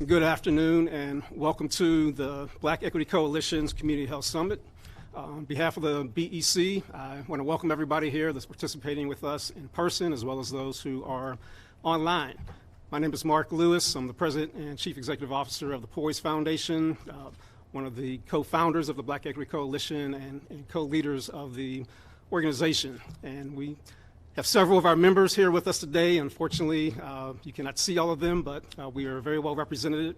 Good afternoon and welcome to the Black Equity Coalition's Community Health Summit. On behalf of the BEC, I want to welcome everybody here that's participating with us in person as well as those who are online. My name is Mark Lewis. I'm the President and Chief Executive Officer of the Poise Foundation, one of the co-founders of the Black Equity Coalition and co-leaders of the organization. And we have several of our members here with us today. Unfortunately, you cannot see all of them, but we are very well represented.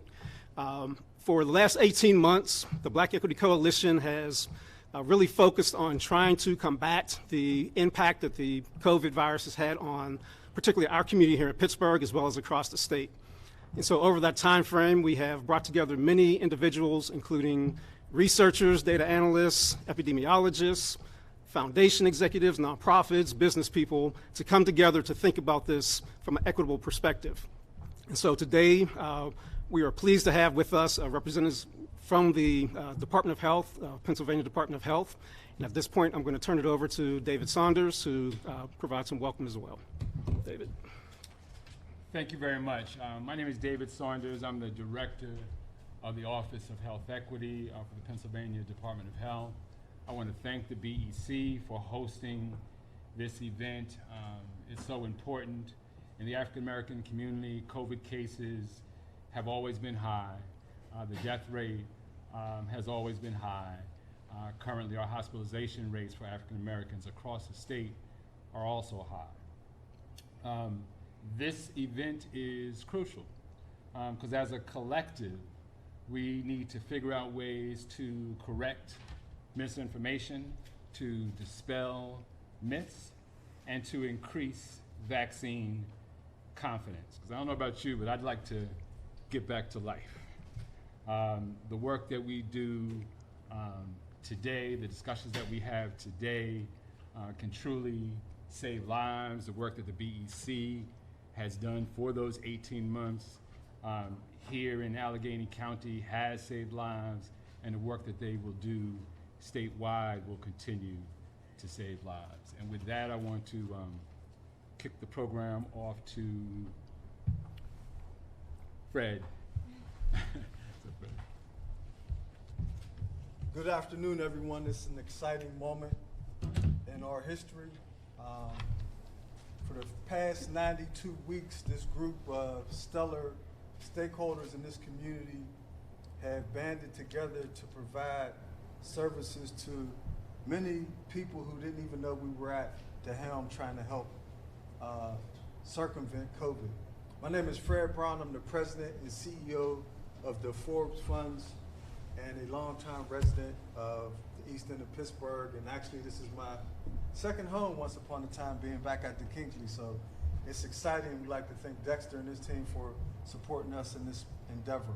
For the last 18 months, the Black Equity Coalition has really focused on trying to combat the impact that the COVID virus has had on particularly our community here in Pittsburgh as well as across the state. And so over that time frame, we have brought together many individuals, including researchers, data analysts, epidemiologists, foundation executives, nonprofits, business people, to come together to think about this from an equitable perspective. And so today, we are pleased to have with us representatives from the Department of Health, Pennsylvania Department of Health. And at this point, I'm going to turn it over to David Saunders to provide some welcome as well. David. Thank you very much. My name is David Saunders. I'm the Director of the Office of Health Equity for the Pennsylvania Department of Health. I want to thank the BEC for hosting this event. It's so important. In the African American community, COVID cases have always been high. The death rate has always been high. Currently, our hospitalization rates for African Americans across the state are also high. This event is crucial because as a collective, we need to figure out ways to correct misinformation, to dispel myths, and to increase vaccine confidence. Because I don't know about you, but I'd like to get back to life. The work that we do today, the discussions that we have today can truly save lives. The work that the BEC has done for those 18 months here in Allegheny County has saved lives, and the work that they will do statewide will continue to save lives. And with that, I want to kick the program off to Fred. Good afternoon, everyone. This is an exciting moment in our history. For the past 92 weeks, this group of stellar stakeholders in this community have banded together to provide services to many people who didn't even know we were at the helm trying to help circumvent COVID. My name is Fred Brown. I'm the president and CEO of the Forbes Funds and a longtime resident of the East End of Pittsburgh. And actually, this is my second home once upon a time being back at the Kingsley. So it's exciting. We'd like to thank Dexter and his team for supporting us in this endeavor.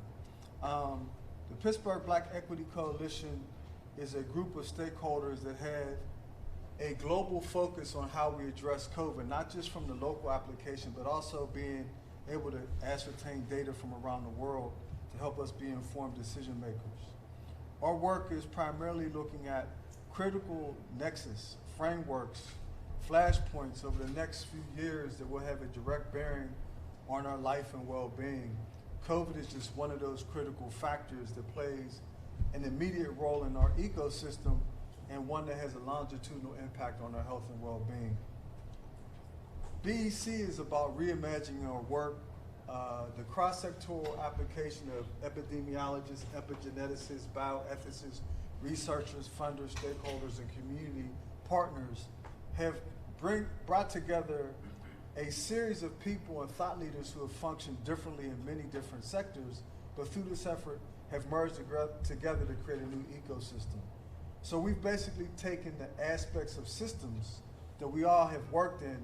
The Pittsburgh Black Equity Coalition is a group of stakeholders that had a global focus on how we address COVID, not just from the local application, but also being able to ascertain data from around the world to help us be informed decision makers. Our work is primarily looking at critical nexus, frameworks, flashpoints over the next few years that will have a direct bearing on our life and well-being. COVID is just one of those critical factors that plays an immediate role in our ecosystem and one that has a longitudinal impact on our health and well-being. BEC is about reimagining our work. The cross-sectoral application of epidemiologists, epigeneticists, bioethicists, researchers, funders, stakeholders, and community partners have brought together a series of people and thought leaders who have functioned differently in many different sectors, but through this effort have merged together to create a new ecosystem. So we've basically taken the aspects of systems that we all have worked in,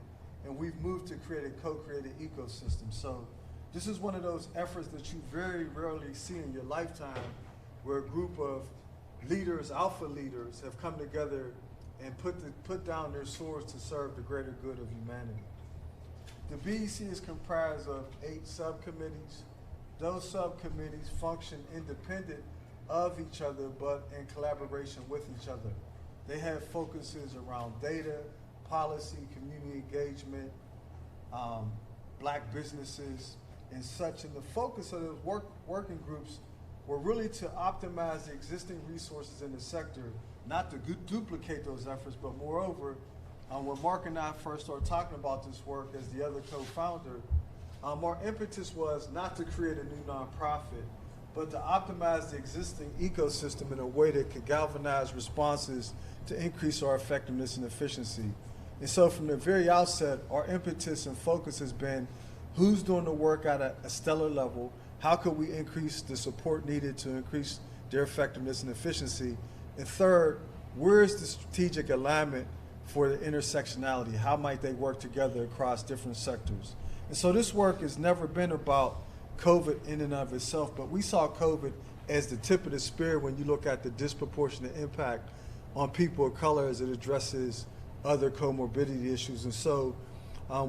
and we've moved to create a co-created ecosystem. So this is one of those efforts that you very rarely see in your lifetime, where a group of leaders, alpha leaders, have come together and put down their swords to serve the greater good of humanity. The BEC is comprised of 8 subcommittees. Those subcommittees function independent of each other, but in collaboration with each other. They have focuses around data, policy, community engagement, black businesses, and such. And the focus of those working groups were really to optimize the existing resources in the sector, not to duplicate those efforts, but moreover, when Mark and I first started talking about this work as the other co-founder, our impetus was not to create a new nonprofit, but to optimize the existing ecosystem in a way that could galvanize responses to increase our effectiveness and efficiency. And so from the very outset, our impetus and focus has been who's doing the work at a stellar level, how could we increase the support needed to increase their effectiveness and efficiency, and third, where is the strategic alignment for the intersectionality? How might they work together across different sectors? And so this work has never been about COVID in and of itself, but we saw COVID as the tip of the spear when you look at the disproportionate impact on people of color as it addresses other comorbidity issues. And so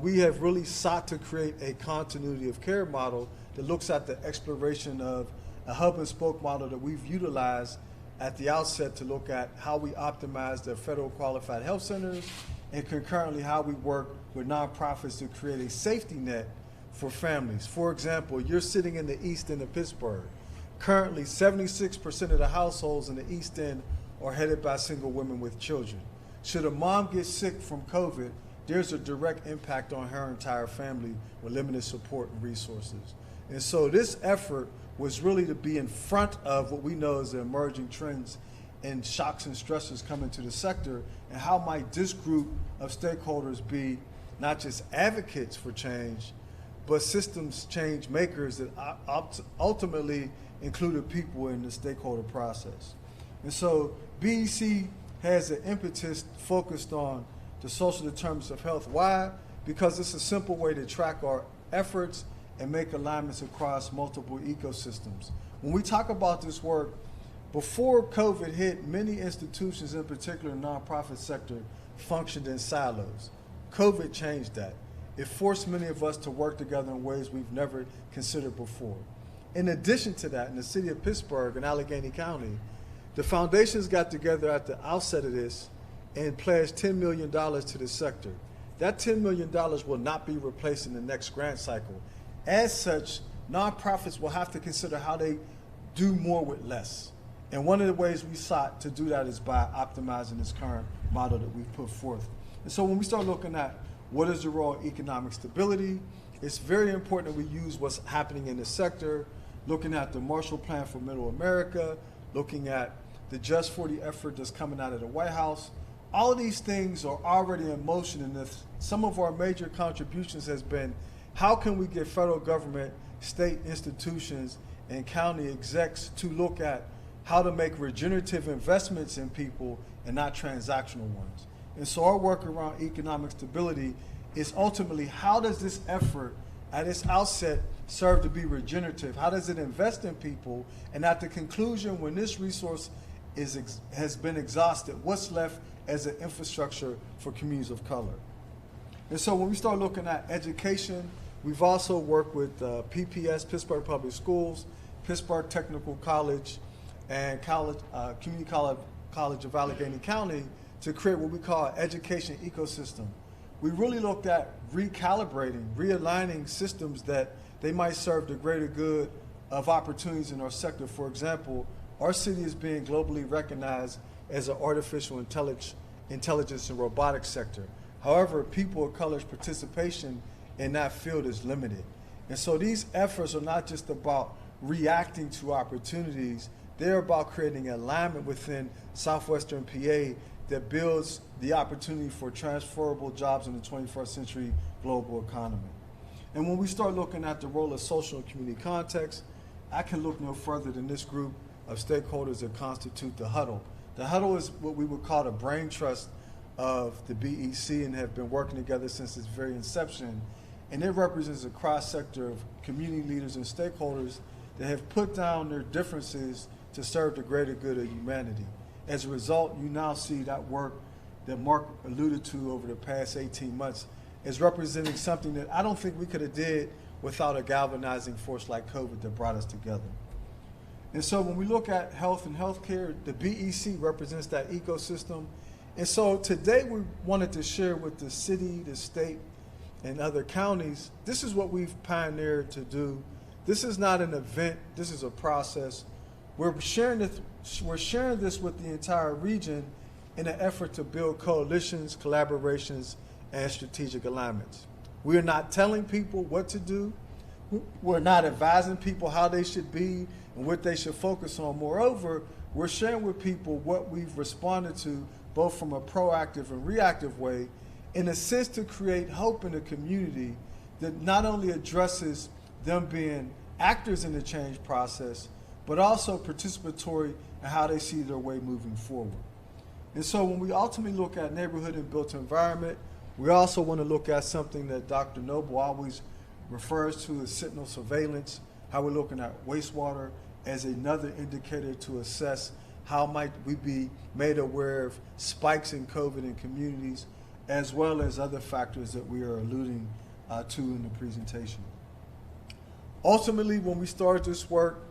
we have really sought to create a continuity of care model that looks at the exploration of a hub and spoke model that we've utilized at the outset to look at how we optimize the federal qualified health centers and concurrently how we work with nonprofits to create a safety net for families. For example, you're sitting in the East End of Pittsburgh. Currently, 76% of the households in the East End are headed by single women with children. Should a mom get sick from COVID, there's a direct impact on her entire family with limited support and resources. And so this effort was really to be in front of what we know as the emerging trends and shocks and stresses coming to the sector, and how might this group of stakeholders be not just advocates for change, but systems change makers that ultimately included people in the stakeholder process. And so BEC has an impetus focused on the social determinants of health. Why? Because it's a simple way to track our efforts and make alignments across multiple ecosystems. When we talk about this work, before COVID hit, many institutions, in particular the nonprofit sector, functioned in silos. COVID changed that. It forced many of us to work together in ways we've never considered before. In addition to that, in the city of Pittsburgh and Allegheny County, the foundations got together at the outset of this and pledged $10 million to the sector. That $10 million will not be replaced in the next grant cycle. As such, nonprofits will have to consider how they do more with less. And one of the ways we sought to do that is by optimizing this current model that we've put forth. And so when we start looking at what is the role of economic stability, it's very important that we use what's happening in the sector, looking at the Marshall Plan for Middle America, looking at the Just 40 effort that's coming out of the White House. All of these things are already in motion, and some of our major contributions has been how can we get federal government, state institutions, and county execs to look at how to make regenerative investments in people and not transactional ones. And so our work around economic stability is ultimately how does this effort at its outset serve to be regenerative? How does it invest in people? And at the conclusion, when this resource has been exhausted, what's left as an infrastructure for communities of color? And so when we start looking at education, we've also worked with PPS, Pittsburgh Public Schools, Pittsburgh Technical College, and Community College of Allegheny County to create what we call an education ecosystem. We really looked at recalibrating, realigning systems that they might serve the greater good of opportunities in our sector. For example, our city is being globally recognized as an artificial intelligence and robotics sector. However, people of color's participation in that field is limited. And so these efforts are not just about reacting to opportunities, they're about creating alignment within Southwestern PA that builds the opportunity for transferable jobs in the 21st century global economy. And when we start looking at the role of social and community context, I can look no further than this group of stakeholders that constitute the huddle. The huddle is what we would call the brain trust of the BEC and have been working together since its very inception. And it represents a cross-sector of community leaders and stakeholders that have put down their differences to serve the greater good of humanity. As a result, you now see that work that Mark alluded to over the past 18 months is representing something that I don't think we could have did without a galvanizing force like COVID that brought us together. And so when we look at health and healthcare, the BEC represents that ecosystem. And so today we wanted to share with the city, the state, and other counties, this is what we've pioneered to do. This is not an event, this is a process. We're sharing this with the entire region in an effort to build coalitions, collaborations, and strategic alignments. We are not telling people what to do. We're not advising people how they should be and what they should focus on. Moreover, we're sharing with people what we've responded to, both from a proactive and reactive way, in a sense to create hope in the community that not only addresses them being actors in the change process, but also participatory in how they see their way moving forward. And so when we ultimately look at neighborhood and built environment, we also want to look at something that Dr. Noble always refers to as sentinel surveillance, how we're looking at wastewater as another indicator to assess how might we be made aware of spikes in COVID in communities, as well as other factors that we are alluding to in the presentation. Ultimately, when we started this work,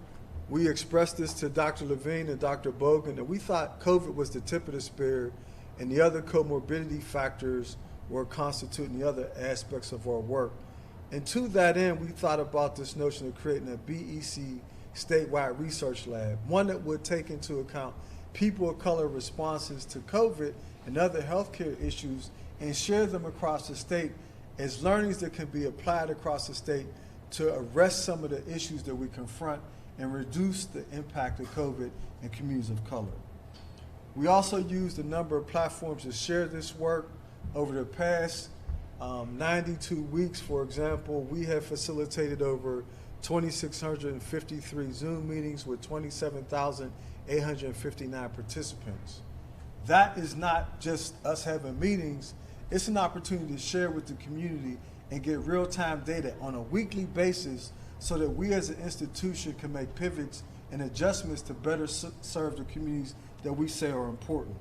we expressed this to Dr. Levine and Dr. Bogan that we thought COVID was the tip of the spear and the other comorbidity factors were constituting the other aspects of our work. And to that end, we thought about this notion of creating a BEC statewide research lab, one that would take into account people of color responses to COVID and other healthcare issues and share them across the state as learnings that can be applied across the state to arrest some of the issues that we confront and reduce the impact of COVID in communities of color. We also used a number of platforms to share this work. Over the past 92 weeks, for example, we have facilitated over 2,653 Zoom meetings with 27,859 participants. That is not just us having meetings, it's an opportunity to share with the community and get real-time data on a weekly basis so that we as an institution can make pivots and adjustments to better serve the communities that we say are important.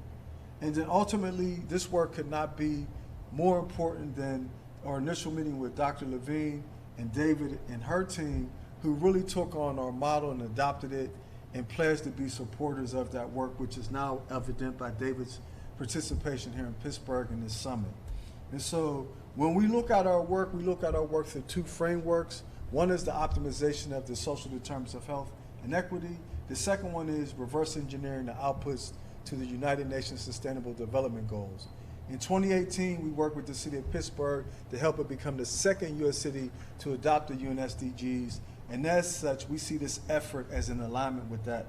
And then ultimately, this work could not be more important than our initial meeting with Dr. Levine and David and her team, who really took on our model and adopted it and pledged to be supporters of that work, which is now evident by David's participation here in Pittsburgh in this summit. And so when we look at our work, we look at our work through two frameworks. One is the optimization of the social determinants of health and equity. The second one is reverse engineering the outputs to the United Nations Sustainable Development Goals. In 2018, we worked with the city of Pittsburgh to help it become the second U.S. city to adopt the UN SDGs. And as such, we see this effort as in alignment with that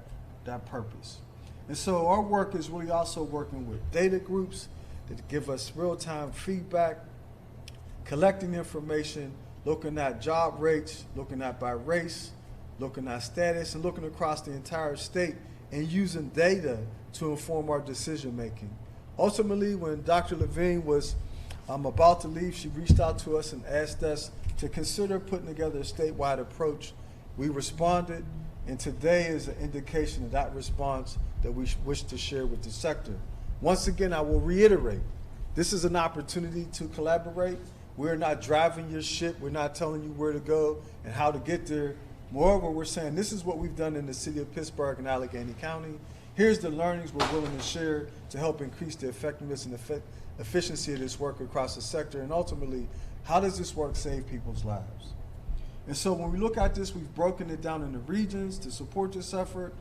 purpose. And so our work is really also working with data groups that give us real-time feedback, collecting information, looking at job rates, looking at by race, looking at status, and looking across the entire state and using data to inform our decision making. Ultimately, when Dr. Levine was about to leave, she reached out to us and asked us to consider putting together a statewide approach. We responded, and today is an indication of that response that we wish to share with the sector. Once again, I will reiterate, this is an opportunity to collaborate. We're not driving your ship. We're not telling you where to go and how to get there. Moreover, we're saying this is what we've done in the city of Pittsburgh and Allegheny County. Here's the learnings we're willing to share to help increase the effectiveness and efficiency of this work across the sector. And ultimately, how does this work save people's lives? And so when we look at this, we've broken it down into regions to support this effort.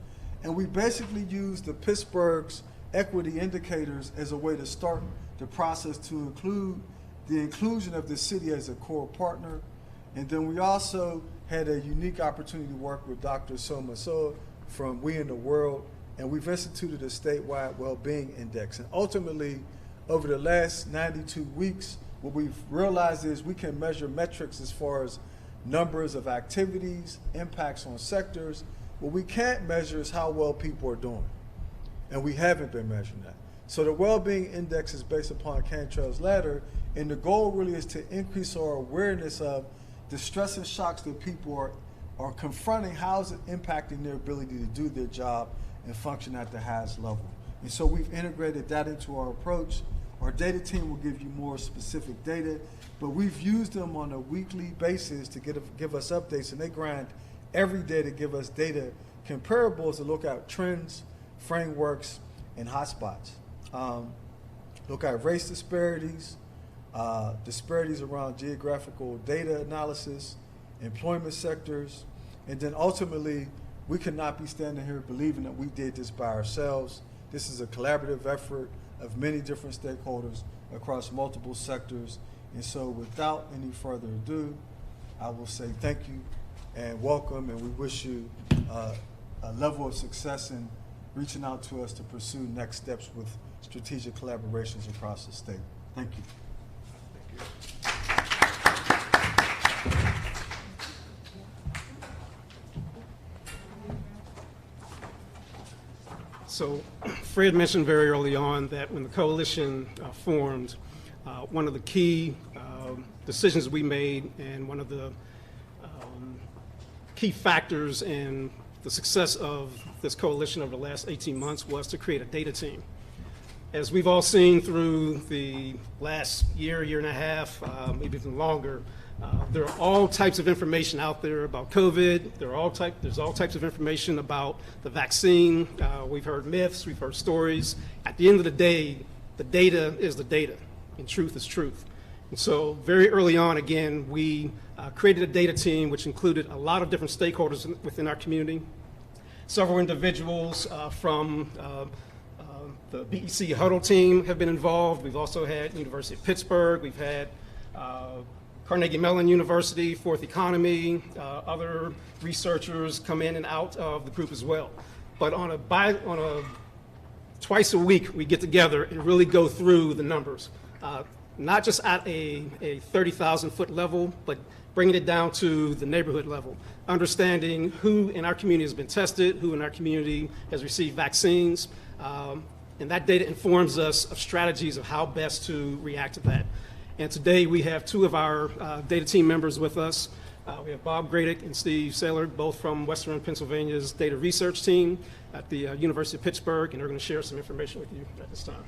And we basically use the Pittsburgh's equity indicators as a way to start the process to include the inclusion of the city as a core partner. And then we also had a unique opportunity to work with Dr. Soma So from We in the World, and we've instituted a statewide well-being index. And ultimately, over the last 92 weeks, what we've realized is we can measure metrics as far as numbers of activities, impacts on sectors. What we can't measure is how well people are doing, and we haven't been measuring that. So the well-being index is based upon Cantrell's ladder, and the goal really is to increase our awareness of the stress and shocks that people are confronting. How is it impacting their ability to do their job and function at the highest level? And so we've integrated that into our approach. Our data team will give you more specific data, but we've used them on a weekly basis to give us updates, and they grind every day to give us data comparables to look at trends, frameworks, and hotspots. Look at race disparities, disparities around geographical data analysis, employment sectors, and then ultimately, we could not be standing here believing that we did this by ourselves. This is a collaborative effort of many different stakeholders across multiple sectors. And so without any further ado, I will say thank you and welcome, and we wish you a level of success in reaching out to us to pursue next steps with strategic collaborations across the state. Thank you. So Fred mentioned very early on that when the coalition formed, one of the key decisions we made and one of the key factors in the success of this coalition over the last 18 months was to create a data team. As we've all seen through the last year, year and a half, maybe even longer, there are all types of information out there about COVID. There's all types of information about the vaccine. We've heard myths, we've heard stories. At the end of the day, the data is the data, and truth is truth. And so very early on, again, we created a data team which included a lot of different stakeholders within our community. Several individuals from the BEC Huddle team have been involved. We've also had University of Pittsburgh. We've had Carnegie Mellon University, Fourth Economy, other researchers come in and out of the group as well. But on a twice a week, we get together and really go through the numbers, not just at a 30,000-foot level, but bringing it down to the neighborhood level, understanding who in our community has been tested, who in our community has received vaccines, and that data informs us of strategies of how best to react to that. And today we have two of our data team members with us. We have Bob Gradick and Steve Saylor, both from Western Pennsylvania's data research team at the University of Pittsburgh, and they're going to share some information with you at this time.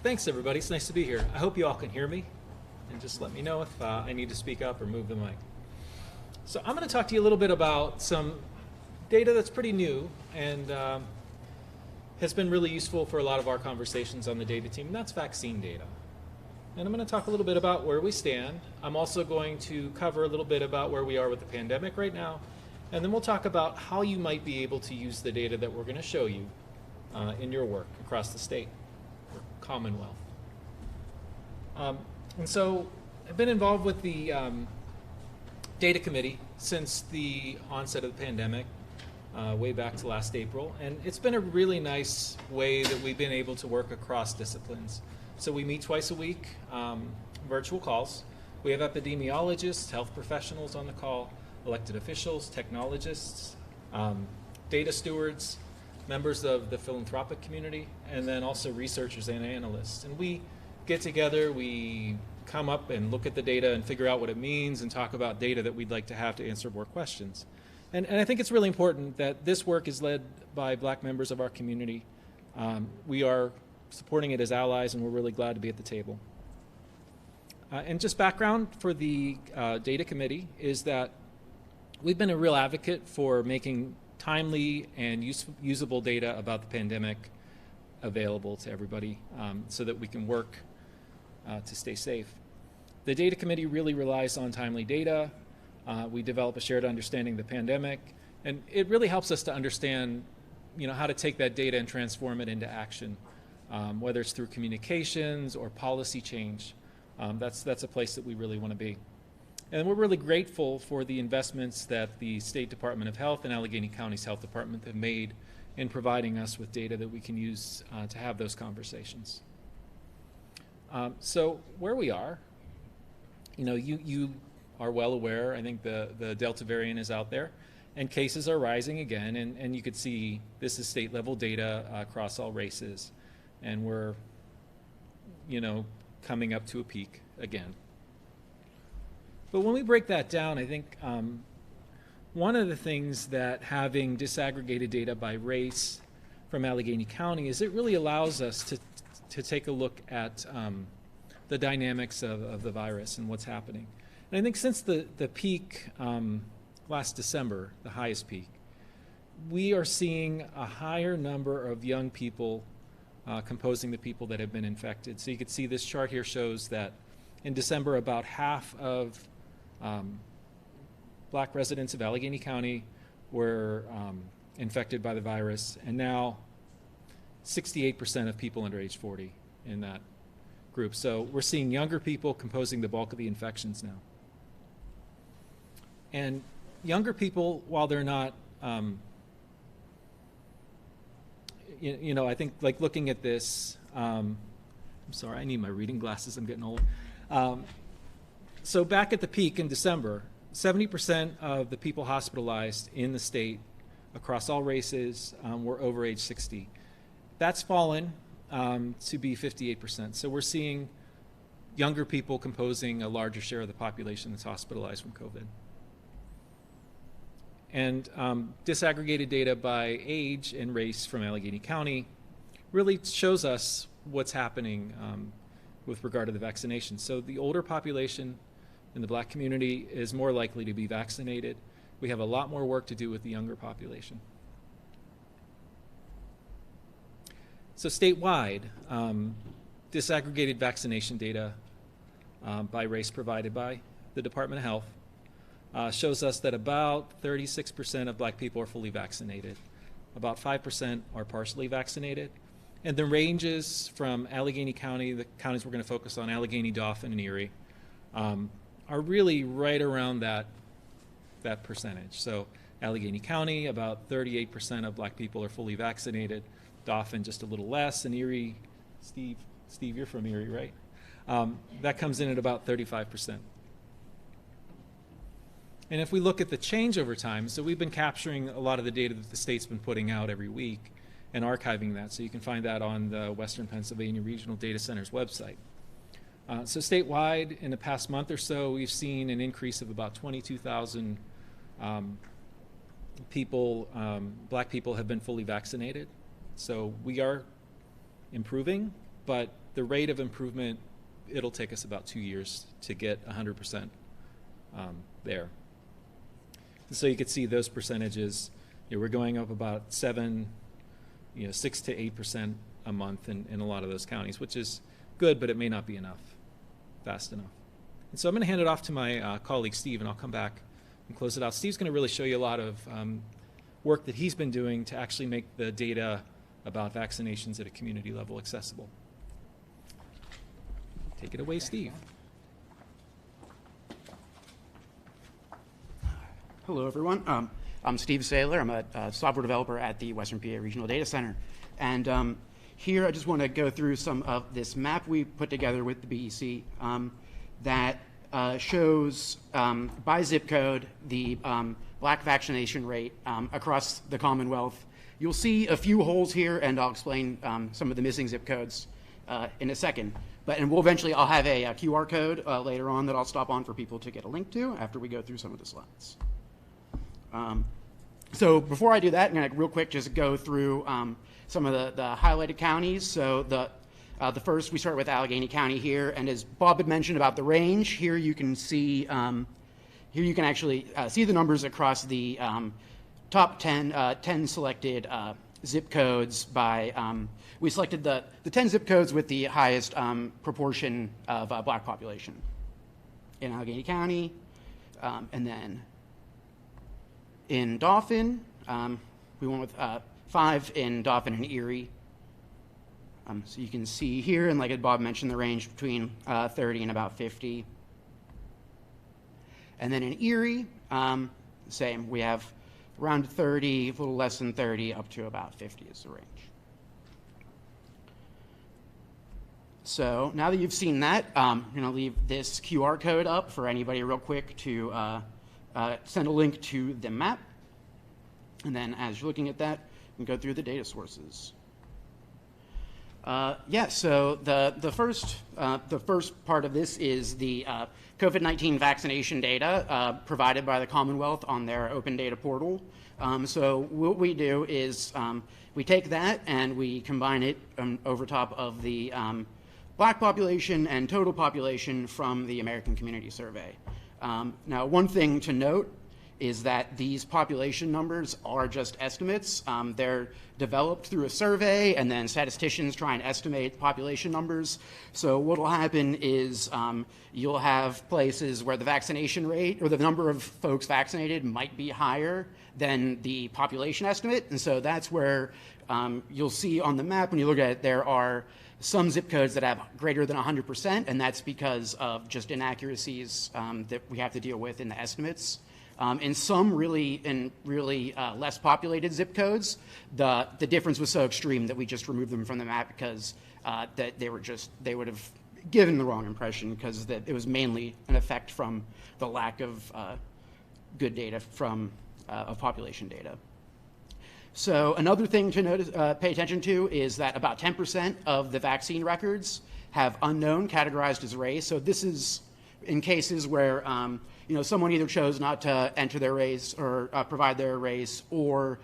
Thanks, everybody. It's nice to be here. I hope you all can hear me, and just let me know if I need to speak up or move the mic. So I'm going to talk to you a little bit about some data that's pretty new and has been really useful for a lot of our conversations on the data team, and that's vaccine data. And I'm going to talk a little bit about where we stand. I'm also going to cover a little bit about where we are with the pandemic right now, and then we'll talk about how you might be able to use the data that we're going to show you in your work across the state or Commonwealth. And so I've been involved with the data committee since the onset of the pandemic, way back to last April, and it's been a really nice way that we've been able to work across disciplines. So we meet twice a week, virtual calls. We have epidemiologists, health professionals on the call, elected officials, technologists, data stewards, members of the philanthropic community, and then also researchers and analysts. And we get together, we come up and look at the data and figure out what it means and talk about data that we'd like to have to answer more questions. And I think it's really important that this work is led by Black members of our community. We are supporting it as allies, and we're really glad to be at the table. And just background for the data committee is that we've been a real advocate for making timely and usable data about the pandemic available to everybody so that we can work to stay safe. The data committee really relies on timely data. We develop a shared understanding of the pandemic, and it really helps us to understand, how to take that data and transform it into action, whether it's through communications or policy change. That's a place that we really want to be. And we're really grateful for the investments that the State Department of Health and Allegheny County's Health Department have made in providing us with data that we can use to have those conversations. So where we are, you are well aware, I think the Delta variant is out there, and cases are rising again, and you could see this is state level data across all races, and we're, coming up to a peak again. But when we break that down, I think one of the things that having disaggregated data by race from Allegheny County is it really allows us to take a look at the dynamics of the virus and what's happening. And I think since the peak last December, the highest peak, we are seeing a higher number of young people composing the people that have been infected. So you can see this chart here shows that in December, about half of Black residents of Allegheny County were infected by the virus, and now 68% of people under age 40 in that group. So we're seeing younger people composing the bulk of the infections now. And younger people, while they're not, I think like looking at this, I'm sorry, I need my reading glasses, I'm getting old. So back at the peak in December, 70% of the people hospitalized in the state across all races were over age 60. That's fallen to be 58%. So we're seeing younger people composing a larger share of the population that's hospitalized from COVID. And disaggregated data by age and race from Allegheny County really shows us what's happening with regard to the vaccination. So the older population in the Black community is more likely to be vaccinated. We have a lot more work to do with the younger population. So statewide, disaggregated vaccination data by race provided by the Department of Health shows us that about 36% of Black people are fully vaccinated. About 5% are partially vaccinated. And the ranges from Allegheny County, the counties we're going to focus on, Allegheny, Dauphin, and Erie, are really right around that percentage. So Allegheny County, about 38% of Black people are fully vaccinated. Dauphin, just a little less. And Erie, Steve, you're from Erie, right? That comes in at about 35%. And if we look at the change over time, so we've been capturing a lot of the data that the state's been putting out every week and archiving that. So you can find that on the Western Pennsylvania Regional Data Center's website. So statewide, in the past month or so, we've seen an increase of about 22,000 people, Black people have been fully vaccinated. So we are improving, but the rate of improvement, it'll take us about 2 years to get 100% there. So you can see those percentages, we're going up about 6 to 8% a month in a lot of those counties, which is good, but it may not be enough, fast enough. And so I'm going to hand it off to my colleague Steve, and I'll come back and close it out. Steve's going to really show you a lot of work that he's been doing to actually make the data about vaccinations at a community level accessible. Take it away, Steve. Hello, everyone. I'm Steve Saylor. I'm a software developer at the Western PA Regional Data Center. And here I just want to go through some of this map we put together with the BEC that shows by zip code the Black vaccination rate across the Commonwealth. You'll see a few holes here, and I'll explain some of the missing zip codes in a second. And I'll have a QR code later on that I'll stop on for people to get a link to after we go through some of the slides. So before I do that, I'm going to real quick just go through some of the highlighted counties. So the first, we start with Allegheny County here, and as Bob had mentioned about the range, here you can see actually see the numbers across the top 10 selected zip codes by, we selected the 10 zip codes with the highest proportion of Black population in Allegheny County, and then in Dauphin, we went with 5 in Dauphin and Erie. So you can see here, and like Bob mentioned, the range between 30 and about 50. And then in Erie, same. We have around 30, a little less than 30, up to about 50 is the range. So now that you've seen that, I'm going to leave this QR code up for anybody real quick to send a link to the map. And then as you're looking at that, you can go through the data sources. So the first part of this is the COVID-19 vaccination data provided by the Commonwealth on their open data portal. So what we do is we take that and we combine it over top of the Black population and total population from the American Community Survey. Now, one thing to note is that these population numbers are just estimates. They're developed through a survey, and then statisticians try and estimate population numbers. So what will happen is you'll have places where the vaccination rate or the number of folks vaccinated might be higher than the population estimate. And so that's where you'll see on the map, when you look at it, there are some zip codes that have greater than 100%, and that's because of just inaccuracies that we have to deal with in the estimates. In some really less populated zip codes, the difference was so extreme that we just removed them from the map because that they would have given the wrong impression, because it was mainly an effect from the lack of good data of population data. So another thing to notice, pay attention to, is that about 10% of the vaccine records have unknown categorized as race. So this is in cases where someone either chose not to enter their race or provide their race, or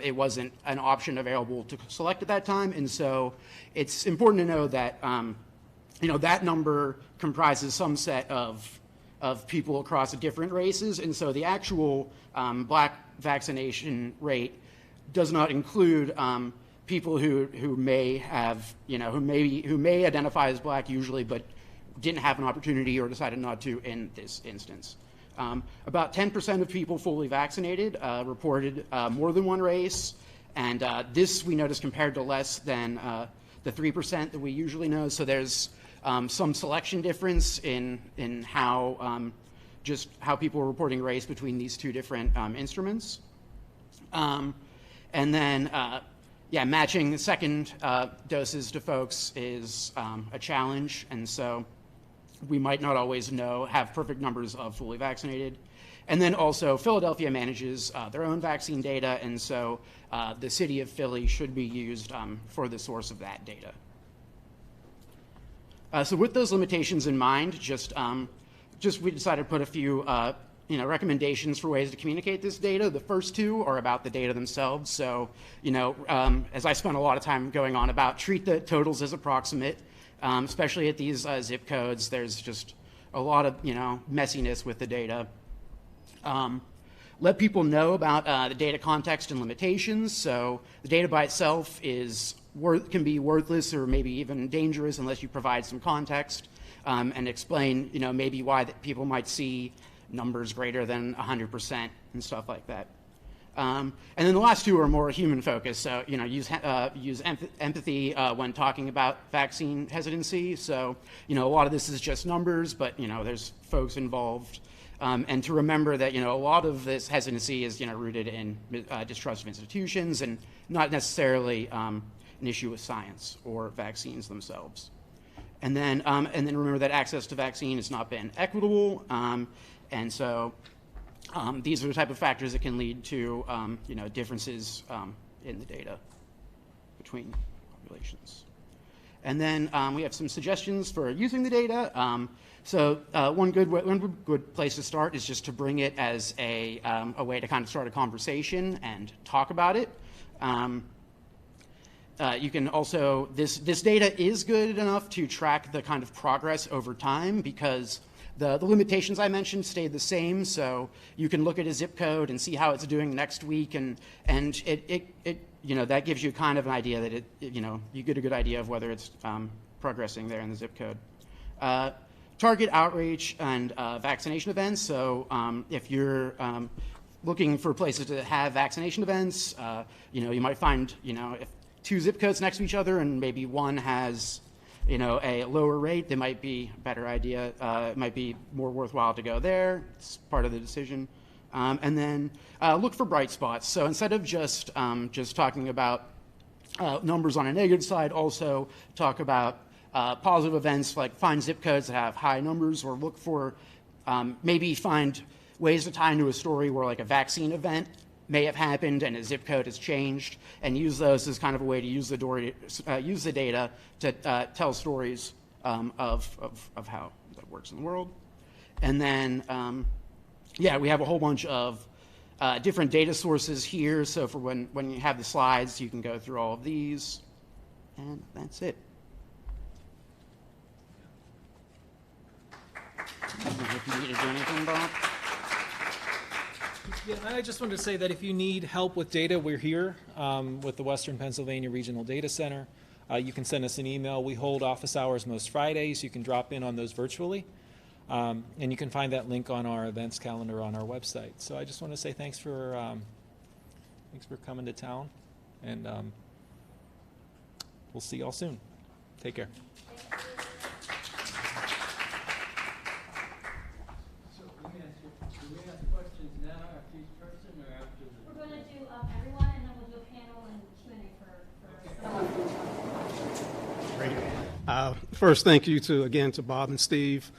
it wasn't an option available to select at that time. And so it's important to know that that number comprises some set of people across different races, and so the actual black vaccination rate does not include people who may have who may identify as black usually, but didn't have an opportunity or decided not to in this instance. About 10% of people fully vaccinated reported more than one race, and this we noticed compared to less than the 3% that we usually know. So there's some selection difference in how just how people are reporting race between these two different instruments. And then, matching the second doses to folks is a challenge, and so we might not always have perfect numbers of fully vaccinated. And then also, Philadelphia manages their own vaccine data, and so the city of Philly should be used for the source of that data. So with those limitations in mind, we decided to put a few recommendations for ways to communicate this data. The first two are about the data themselves. So, as I spent a lot of time going on about, treat the totals as approximate, especially at these zip codes. There's just a lot of, messiness with the data. Let people know about the data context and limitations. So the data by itself can be worthless or maybe even dangerous unless you provide some context and explain, maybe why people might see numbers greater than 100% and stuff like that. And then the last two are more human focused. So, use empathy when talking about vaccine hesitancy. So, a lot of this is just numbers, but, there's folks involved. And to remember that, a lot of this hesitancy is, rooted in distrust of institutions and not necessarily an issue with science or vaccines themselves. And then remember that access to vaccine has not been equitable. And so these are the type of factors that can lead to differences in the data between populations. And then we have some suggestions for using the data. One good place to start is just to bring it as a way to kind of start a conversation and talk about it. You can also, this data is good enough to track the kind of progress over time, because the limitations I mentioned stayed the same. So you can look at a zip code and see how it's doing next week, and it that gives you kind of an idea that you get a good idea of whether it's progressing there in the zip code. Target outreach and vaccination events. So if you're looking for places to have vaccination events, you might find if two zip codes next to each other and maybe one has a lower rate, there might be a better idea. It might be more worthwhile to go there. It's part of the decision. And then look for bright spots. So instead of just talking about numbers on a negative side, also talk about positive events, like find zip codes that have high numbers, or look for maybe find ways to tie into a story where like a vaccine event may have happened and a zip code has changed, and use those as kind of a way to use the data to tell stories of how that works in the world. And then, we have a whole bunch of different data sources here. So for when you have the slides, you can go through all of these, and that's it. I don't know if you need to do anything, Bob. Yeah, and I just wanted to say that if you need help with data, we're here with the Western Pennsylvania Regional Data Center. You can send us an email. We hold office hours most Fridays. You can drop in on those virtually. And you can find that link on our events calendar on our website. So I just want to say thanks for coming to town, and we'll see y'all soon. Take care. So let me ask you, do we ask questions now after each person or after the? We're going to do everyone, and then we'll do a panel and Q&A for First, thank you again to Bob and Steve.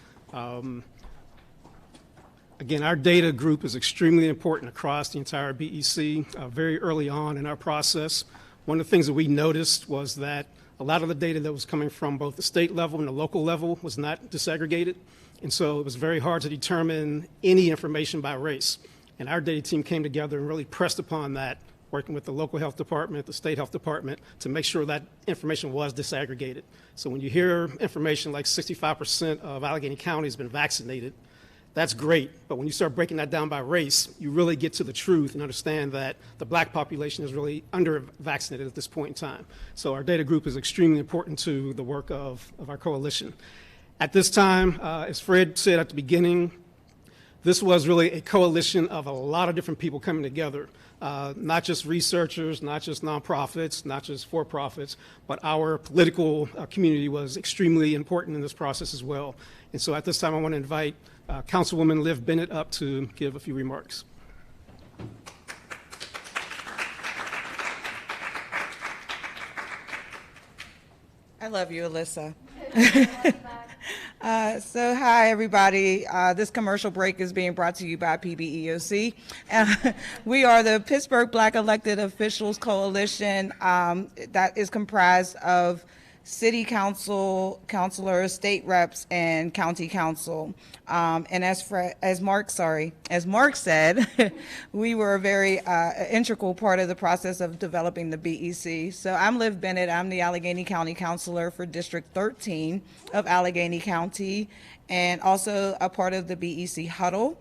Again, our data group is extremely important across the entire BEC. Very early on in our process, one of the things that we noticed was that a lot of the data that was coming from both the state level and the local level was not disaggregated. And so it was very hard to determine any information by race. And our data team came together and really pressed upon that, working with the local health department, the state health department, to make sure that information was disaggregated. So when you hear information like 65% of Allegheny County has been vaccinated, that's great, but when you start breaking that down by race, you really get to the truth and understand that the black population is really under-vaccinated at this point in time. So our data group is extremely important to the work of our coalition. At this time, as Fred said at the beginning, this was really a coalition of a lot of different people coming together, not just researchers, not just nonprofits, not just for-profits, but our political community was extremely important in this process as well. And so at this time, I want to invite Councilwoman Liv Bennett up to give a few remarks. I love you, Alyssa. So hi, everybody. This commercial break is being brought to you by PBEOC. We are the Pittsburgh Black Elected Officials Coalition that is comprised of city council, councilors, state reps, and county council. And as Mark said, we were a very integral part of the process of developing the BEC. So I'm Liv Bennett. I'm the Allegheny County Councilor for District 13 of Allegheny County, and also a part of the BEC Huddle,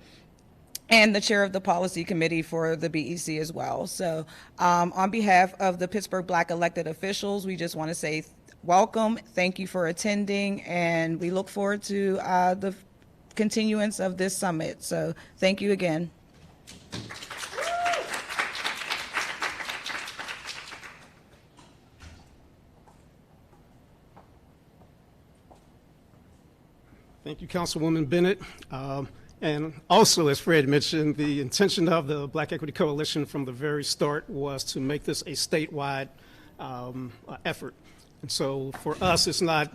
and the chair of the policy committee for the BEC as well. So on behalf of the Pittsburgh Black elected officials, we just want to say welcome, thank you for attending, and we look forward to the continuance of this summit. So thank you again. Thank you, Councilwoman Bennett. And also, as Fred mentioned, the intention of the Black Equity Coalition from the very start was to make this a statewide effort. And so for us, it's not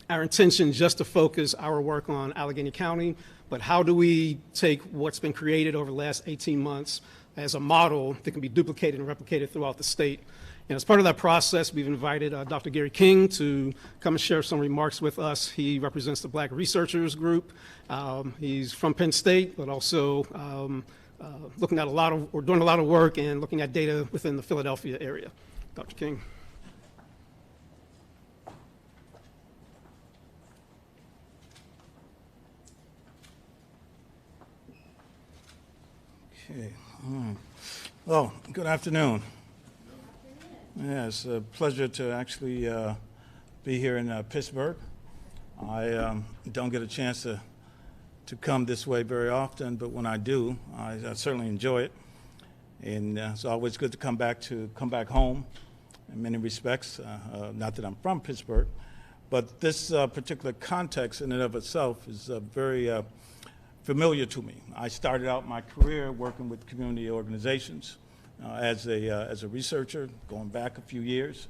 our intention just to focus our work on Allegheny County, but how do we take what's been created over the last 18 months as a model that can be duplicated and replicated throughout the state. And as part of that process, we've invited Dr. Gary King to come and share some remarks with us. He represents the Black Researchers Group. He's from Penn State, but also doing a lot of work and looking at data within the Philadelphia area. Dr. King. Okay. Well, good afternoon. Yeah, it's a pleasure to actually be here in Pittsburgh. I don't get a chance to come this way very often, but when I do, I certainly enjoy it. And it's always good to come back home in many respects. Not that I'm from Pittsburgh, but this particular context in and of itself is very familiar to me. I started out my career working with community organizations as a researcher, going back a few years,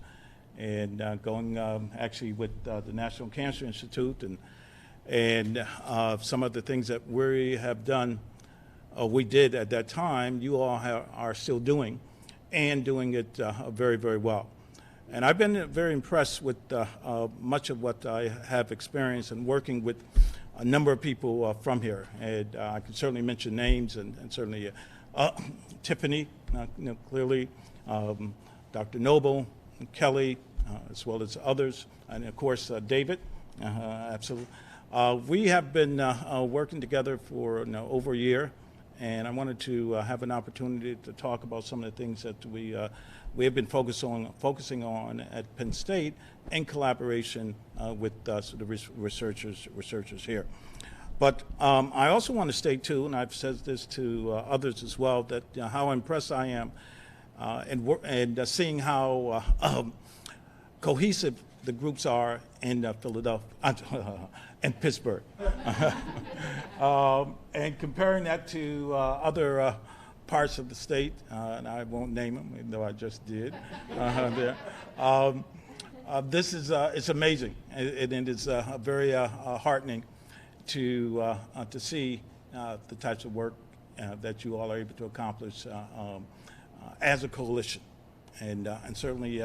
and going actually with the National Cancer Institute and some of the things that we have done, we did at that time, you all are still doing, and doing it very, very well. And I've been very impressed with much of what I have experienced in working with a number of people from here. And I can certainly mention names, and certainly Tiffany, clearly, Dr. Noble, Kelly, as well as others, and of course David, absolutely. We have been working together for over a year, and I wanted to have an opportunity to talk about some of the things that we have been focusing on at Penn State in collaboration with the researchers here. But I also want to state too, and I've said this to others as well, that how impressed I am and seeing how cohesive the groups are in Philadelphia and Pittsburgh, and comparing that to other parts of the state, and I won't name them, even though I just did. This is it's amazing, and it is very heartening to see the types of work that you all are able to accomplish as a coalition. And certainly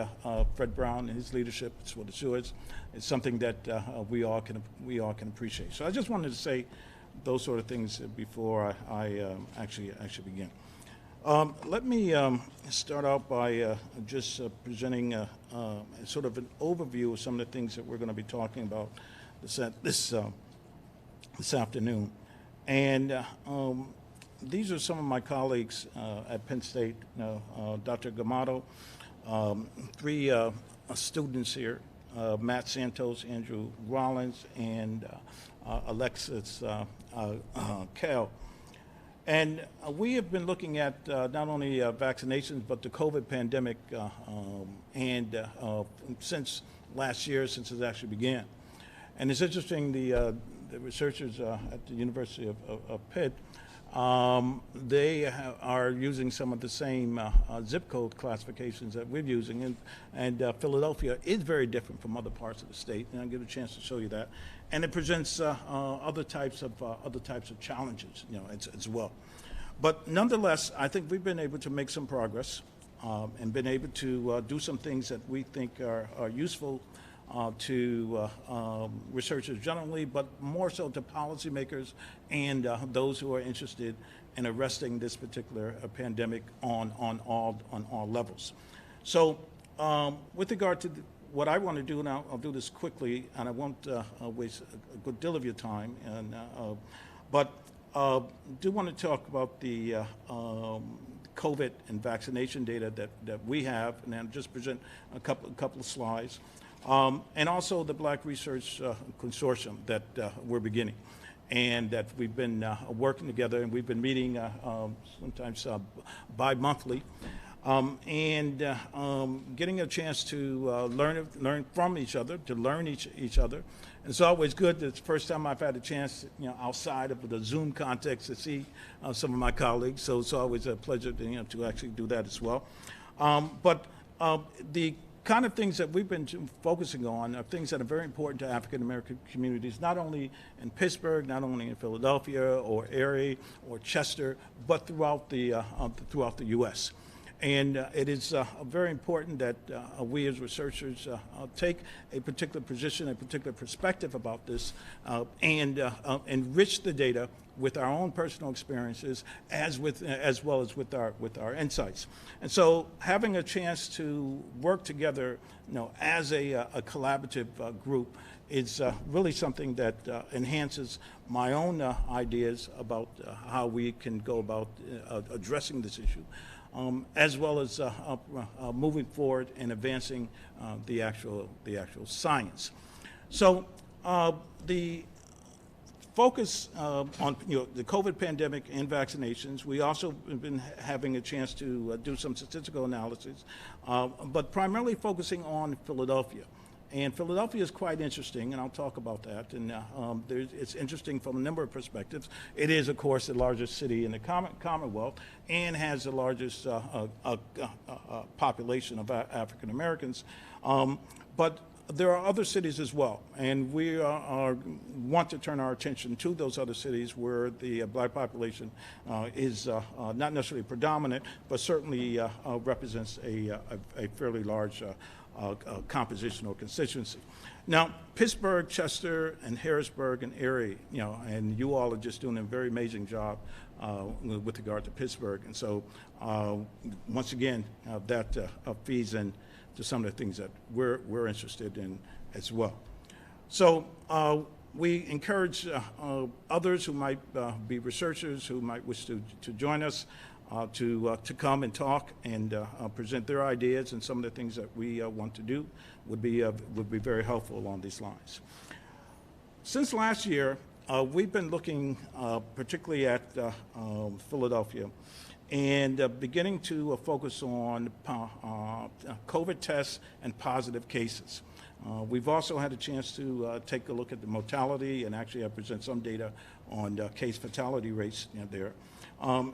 Fred Brown and his leadership, it's what assures, is something that we all can appreciate. So I just wanted to say those sort of things before I actually begin. Let me start out by just presenting sort of an overview of some of the things that we're going to be talking about this afternoon. And these are some of my colleagues at Penn State. Dr. Gamato, three students here, Matt Santos, Andrew Rollins, and Alexis Kell. And we have been looking at not only vaccinations, but the COVID pandemic and since last year, since it actually began. And it's interesting, the researchers at the University of Pitt, they are using some of the same zip code classifications that we're using, and Philadelphia is very different from other parts of the state, and I'll get a chance to show you that. And it presents other types of challenges, as well. But nonetheless, I think we've been able to make some progress and been able to do some things that we think are useful to researchers generally, but more so to policymakers and those who are interested in arresting this particular pandemic on all levels. So with regard to what I want to do now, I'll do this quickly, and I won't waste a good deal of your time, but do want to talk about the COVID and vaccination data that we have, and then just present a couple of slides. And also the Black Research Consortium that we're beginning, and that we've been working together, and we've been meeting sometimes bi-monthly, and getting a chance to learn from each other, to learn each other. And it's always good. It's the first time I've had a chance, outside of the Zoom context, to see some of my colleagues. So it's always a pleasure to actually do that as well. But the kind of things that we've been focusing on are things that are very important to African American communities, not only in Pittsburgh, not only in Philadelphia or Erie or Chester, but throughout the U.S. And it is very important that we as researchers take a particular position, a particular perspective about this, and enrich the data with our own personal experiences, as well as with our insights. And so, having a chance to work together, as a collaborative group, is really something that enhances my own ideas about how we can go about addressing this issue, as well as moving forward and advancing the actual science. So the focus on the COVID pandemic and vaccinations. We also have been having a chance to do some statistical analysis, but primarily focusing on Philadelphia. And Philadelphia is quite interesting, and I'll talk about that. And it's interesting from a number of perspectives. It is, of course, the largest city in the Commonwealth and has the largest population of African Americans. But there are other cities as well, and we want to turn our attention to those other cities where the Black population is not necessarily predominant, but certainly represents a fairly large composition or constituency. Now, Pittsburgh, Chester, and Harrisburg, and Erie, and you all are just doing a very amazing job with regard to Pittsburgh. And so, once again, that feeds in to some of the things that we're interested in as well. So, We encourage others who might be researchers who might wish to join us to come and talk and present their ideas, and some of the things that we want to do would be very helpful along these lines. Since last year, we've been looking particularly at Philadelphia and beginning to focus on COVID tests and positive cases. We've also had a chance to take a look at the mortality and actually present some data on case fatality rates there,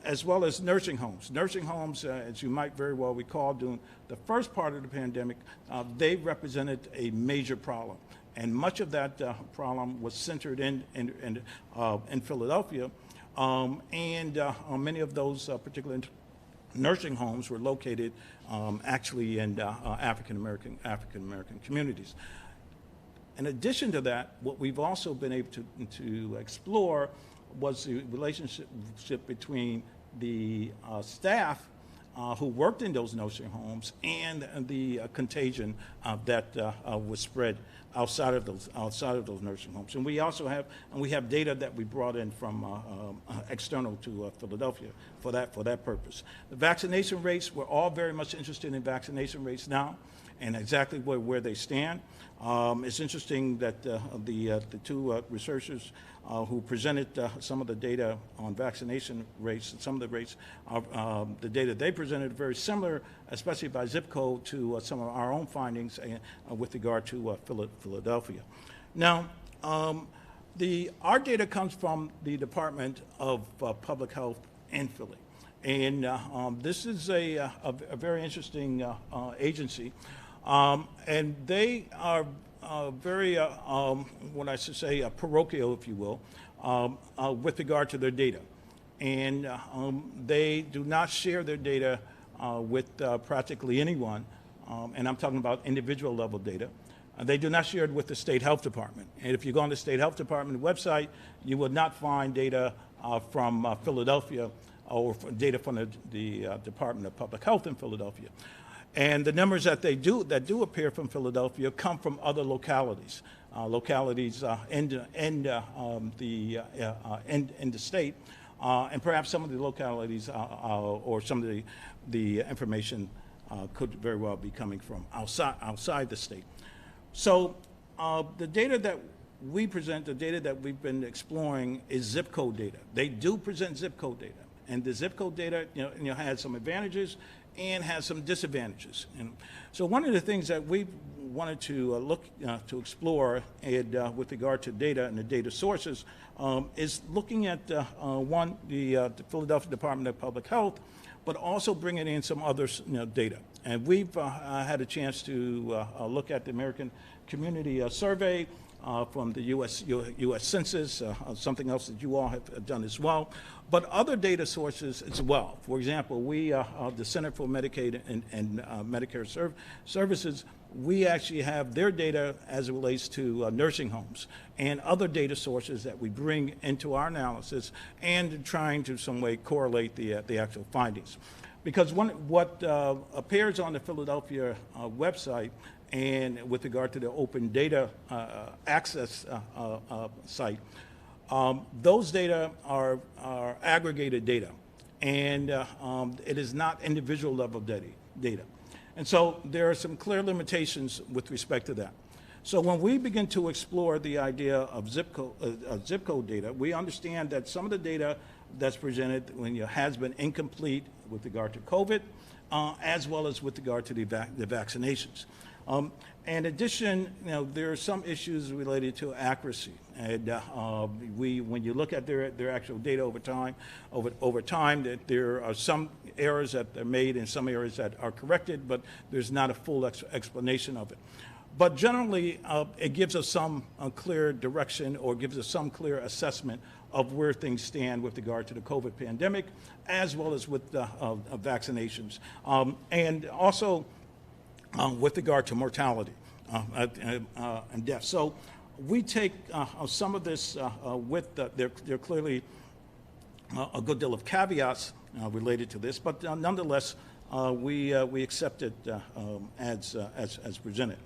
as well as nursing homes. Nursing homes, as you might very well recall, during the first part of the pandemic, they represented a major problem. And much of that problem was centered in Philadelphia, and many of those particular nursing homes were located actually in African American communities. In addition to that, what we've also been able to explore was the relationship between the staff who worked in those nursing homes and the contagion that was spread outside of those nursing homes. And we also have data that we brought in from external to Philadelphia for that purpose. The vaccination rates, we're all very much interested in vaccination rates now and exactly where they stand. It's interesting that the two researchers who presented some of the data on vaccination rates, and some of the rates, the data they presented very similar, especially by zip code, to some of our own findings with regard to Philadelphia. Now, our data comes from the Department of Public Health in Philly. And this is a very interesting agency. And they are very, what I should say, parochial, if you will, with regard to their data. And they do not share their data with practically anyone, and I'm talking about individual level data. They do not share it with the State Health Department. And if you go on the State Health Department website, you will not find data from Philadelphia or data from the Department of Public Health in Philadelphia. And the numbers that do appear from Philadelphia come from other localities, in the state, and perhaps some of the localities or some of the information could very well be coming from outside the state. So the data that we present, the data that we've been exploring, is zip code data. They do present zip code data, and the zip code data has some advantages and has some disadvantages. And so one of the things that we wanted to look to explore and, with regard to data and the data sources is looking at the Philadelphia Department of Public Health, but also bringing in some other data. And we've had a chance to look at the American Community Survey from the U.S. Census, something else that you all have done as well, but other data sources as well. For example, we, the Center for Medicaid and Medicare Services, we actually have their data as it relates to nursing homes and other data sources that we bring into our analysis and trying to some way correlate the actual findings. Because what appears on the Philadelphia website and with regard to the open data access site, those data are aggregated data, and it is not individual level data. And so there are some clear limitations with respect to that. So when we begin to explore the idea of zip code data, we understand that some of the data that's presented has been incomplete with regard to COVID, as well as with regard to the vaccinations. In addition, there are some issues related to accuracy, and when you look at their actual data over time, that there are some errors that are made and some errors that are corrected, but there's not a full explanation of it. But generally, it gives us some clear direction or gives us some clear assessment of where things stand with regard to the COVID pandemic, as well as with vaccinations, and also with regard to mortality and death. So we take some of this with there are clearly a good deal of caveats related to this, but nonetheless, we accept it as presented.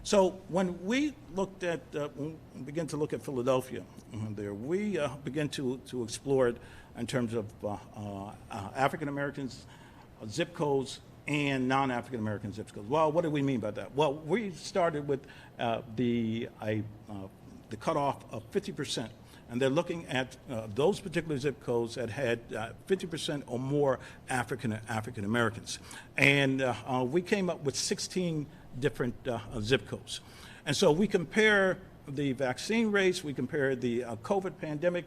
So when we looked at, when we began to look at Philadelphia there, we began to explore it in terms of African Americans, zip codes, and non-African American zip codes. Well, what do we mean by that? Well, we started with the cutoff of 50%. And they're looking at those particular zip codes that had 50% or more African Americans. And we came up with 16 different zip codes. And so we compare the vaccine rates, we compare the COVID pandemic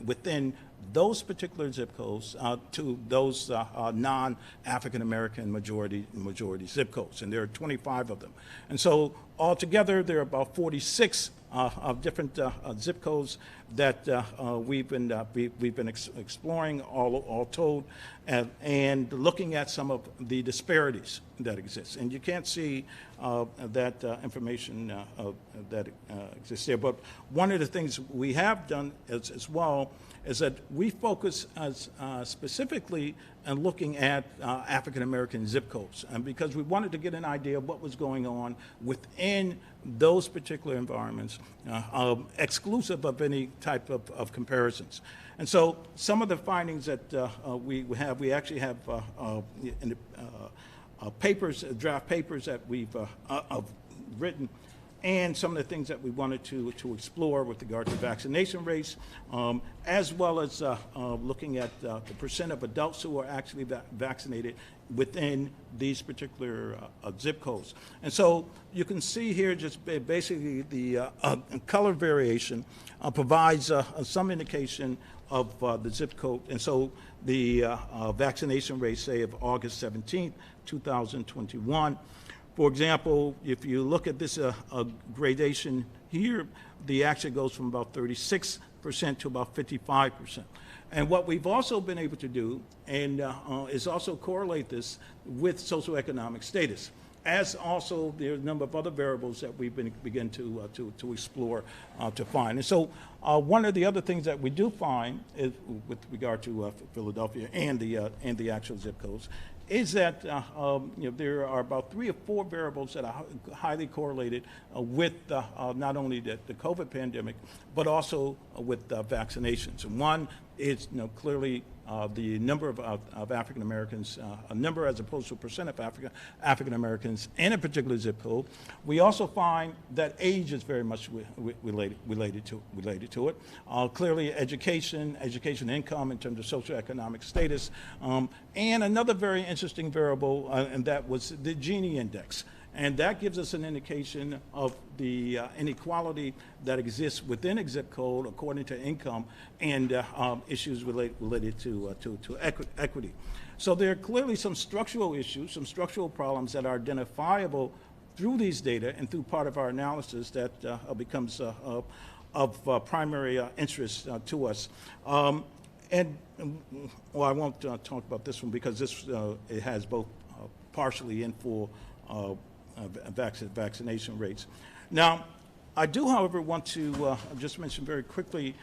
within those particular zip codes to those non-African American majority zip codes, and there are 25 of them. And so altogether, there are about 46 of different zip codes that we've been exploring, all told, and looking at some of the disparities that exist. And you can't see that information that exists there. But one of the things we have done as well is that we focus specifically on looking at African American zip codes, and because we wanted to get an idea of what was going on within those particular environments, exclusive of any type of comparisons. And so some of the findings that we actually have in the papers, draft papers that we've written, and some of the things that we wanted to explore with regard to vaccination rates, as well as looking at the percent of adults who are actually vaccinated within these particular zip codes. And so you can see here just basically the color variation provides some indication of the zip code. And so the vaccination rate, say, of August 17th, 2021, for example, if you look at this gradation here, the action goes from about 36% to about 55%. And what we've also been able to do and is also correlate this with socioeconomic status, as also there are a number of other variables that we've begin to explore to find. And so one of the other things that we do find is, with regard to Philadelphia and the actual zip codes, is that there are about 3 or 4 variables that are highly correlated with not only the COVID pandemic, but also with vaccinations. And one is clearly the number of African Americans, a number as opposed to a percent of African Americans in a particular zip code. We also find that age is very much related to it. Clearly, education income in terms of socioeconomic status, and another very interesting variable, and that was the Gini index. And that gives us an indication of the inequality that exists within a zip code according to income and issues related to equity. So there are clearly some structural issues, some structural problems that are identifiable through these data and through part of our analysis that becomes of primary interest to us. And well, I won't talk about this one because this it has both partially and full vaccination rates. Now, I do, however, want to just mention very quickly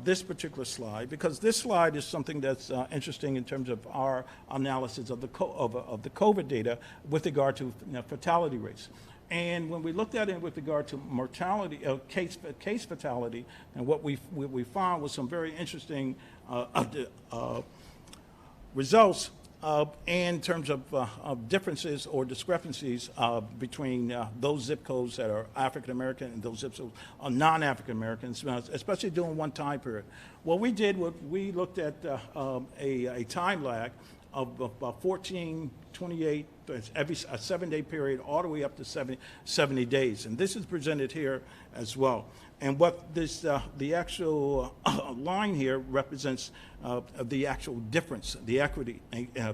this particular slide, because this slide is something that's interesting in terms of our analysis of the COVID data with regard to fatality rates. And when we looked at it with regard to mortality, case fatality, and what we found was some very interesting results in terms of differences or discrepancies between those zip codes that are African American and those zip codes are non-African Americans, especially during one time period. What we did was we looked at a time lag of about 14, 28, every a 7-day period, all the way up to 70 days. And this is presented here as well. And what this, the actual line here represents the actual difference, the equity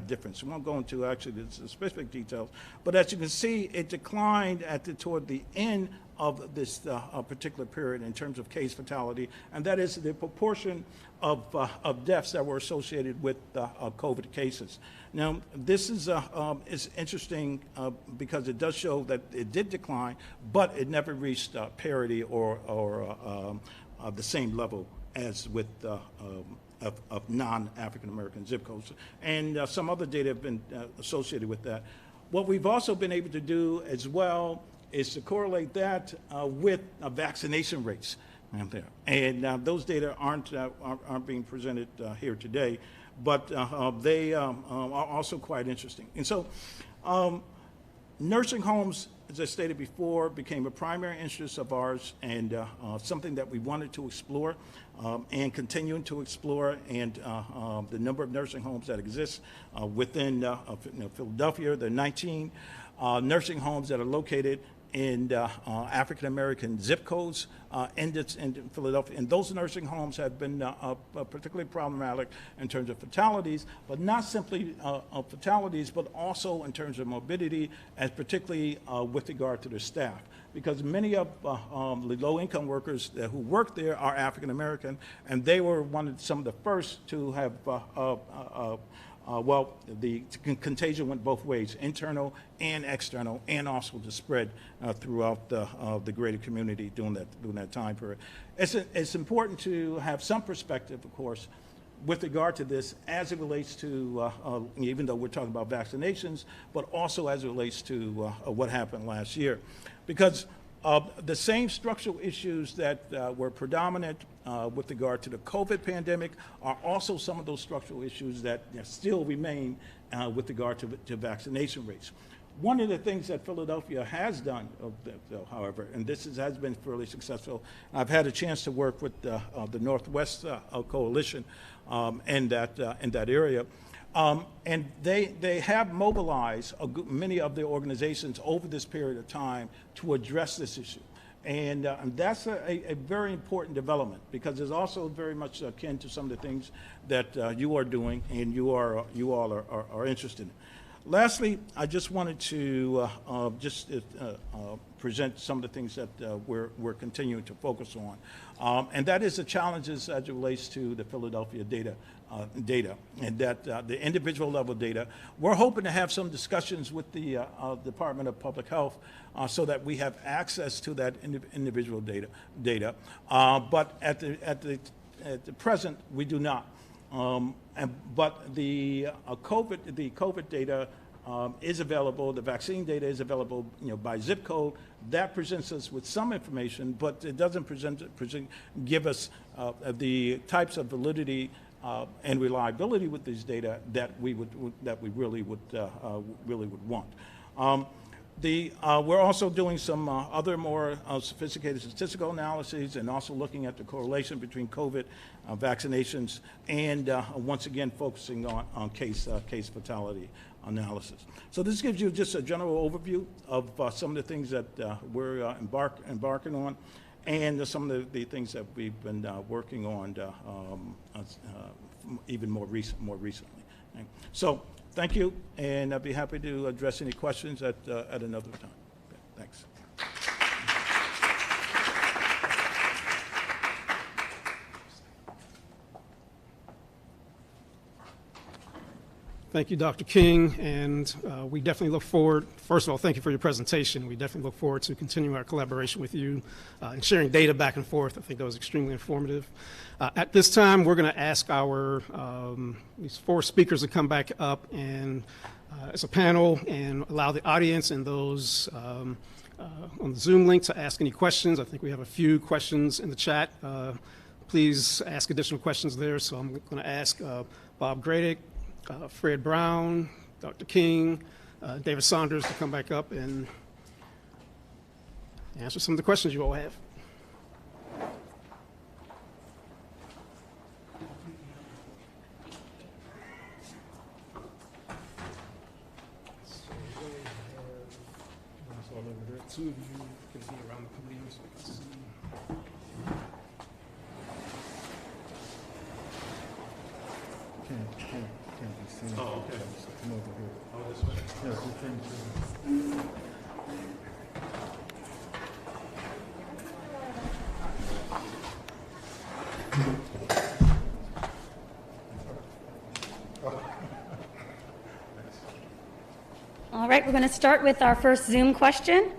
difference. We won't go into actually the specific details, but as you can see, it declined toward the end of this particular period in terms of case fatality, and that is the proportion of deaths that were associated with COVID cases. Now, this is interesting because it does show that it did decline, but it never reached parity or the same level as with of non-African American zip codes. And some other data have been associated with that. What we've also been able to do as well is to correlate that with vaccination rates out there. And those data aren't being presented here today, but they are also quite interesting. And so nursing homes, as I stated before, became a primary interest of ours and something that we wanted to explore and continuing to explore. And the number of nursing homes that exist within Philadelphia, there are 19 nursing homes that are located in African American zip codes in Philadelphia. And those nursing homes have been particularly problematic in terms of fatalities, but not simply fatalities, but also in terms of morbidity, and particularly with regard to their staff. Because many of the low-income workers who work there are African American, and they were some of the first to have the contagion went both ways, internal and external, and also to spread throughout the greater community during that time period. It's important to have some perspective, of course, with regard to this as it relates to, even though we're talking about vaccinations, but also as it relates to what happened last year. Because the same structural issues that were predominant with regard to the COVID pandemic are also some of those structural issues that still remain with regard to vaccination rates. One of the things that Philadelphia has done, however, and this has been fairly successful, I've had a chance to work with the Northwest Coalition in that area. And they have mobilized many of their organizations over this period of time to address this issue. And that's a very important development, because it's also very much akin to some of the things that you are doing and you all are interested in. Lastly, I just wanted to present some of the things that we're continuing to focus on. And that is the challenges as it relates to the Philadelphia data, and that the individual level data. We're hoping to have some discussions with the Department of Public Health so that we have access to that individual data. But at the present, we do not. But the COVID data is available. The vaccine data is available, by zip code. That presents us with some information, but it doesn't give us the types of validity and reliability with these data that we really would want. We're also doing some other more sophisticated statistical analyses, and also looking at the correlation between COVID vaccinations, and once again focusing on case fatality analysis. So this gives you just a general overview of some of the things that we're embarking on, and some of the things that we've been working on even more recently. Okay. So thank you, and I'd be happy to address any questions at another time. Okay, thanks. Thank you, Dr. King, and we definitely look forward. First of all, thank you for your presentation. We definitely look forward to continuing our collaboration with you and sharing data back and forth. I think that was extremely informative. At this time, we're going to ask our these four speakers to come back up and as a panel, and allow the audience and those on the Zoom link to ask any questions. I think we have a few questions in the chat. Please ask additional questions there. So I'm going to ask Bob Gradick, Fred Brown, Dr. King, David Saunders to come back up and answer some of the questions you all have. Two of you can be around the podium so we can see. Can't be seen. Oh, okay. Come over here. Oh, this way? Yes, we can. All right, we're going to start with our first Zoom question,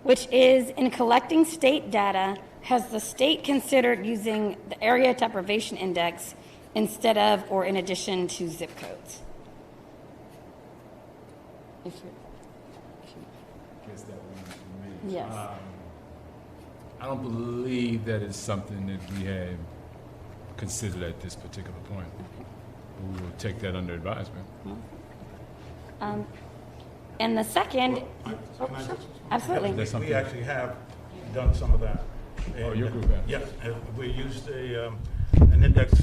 which is, in collecting state data, has the state considered using the area deprivation index instead of or in addition to zip codes? guess that one for me. Yes. I don't believe that is something that we have considered at this particular point. We will take that under advisement. And the second, Can I just- absolutely. That's something- We actually have done some of that. Oh, your group has? Yes, we used an index,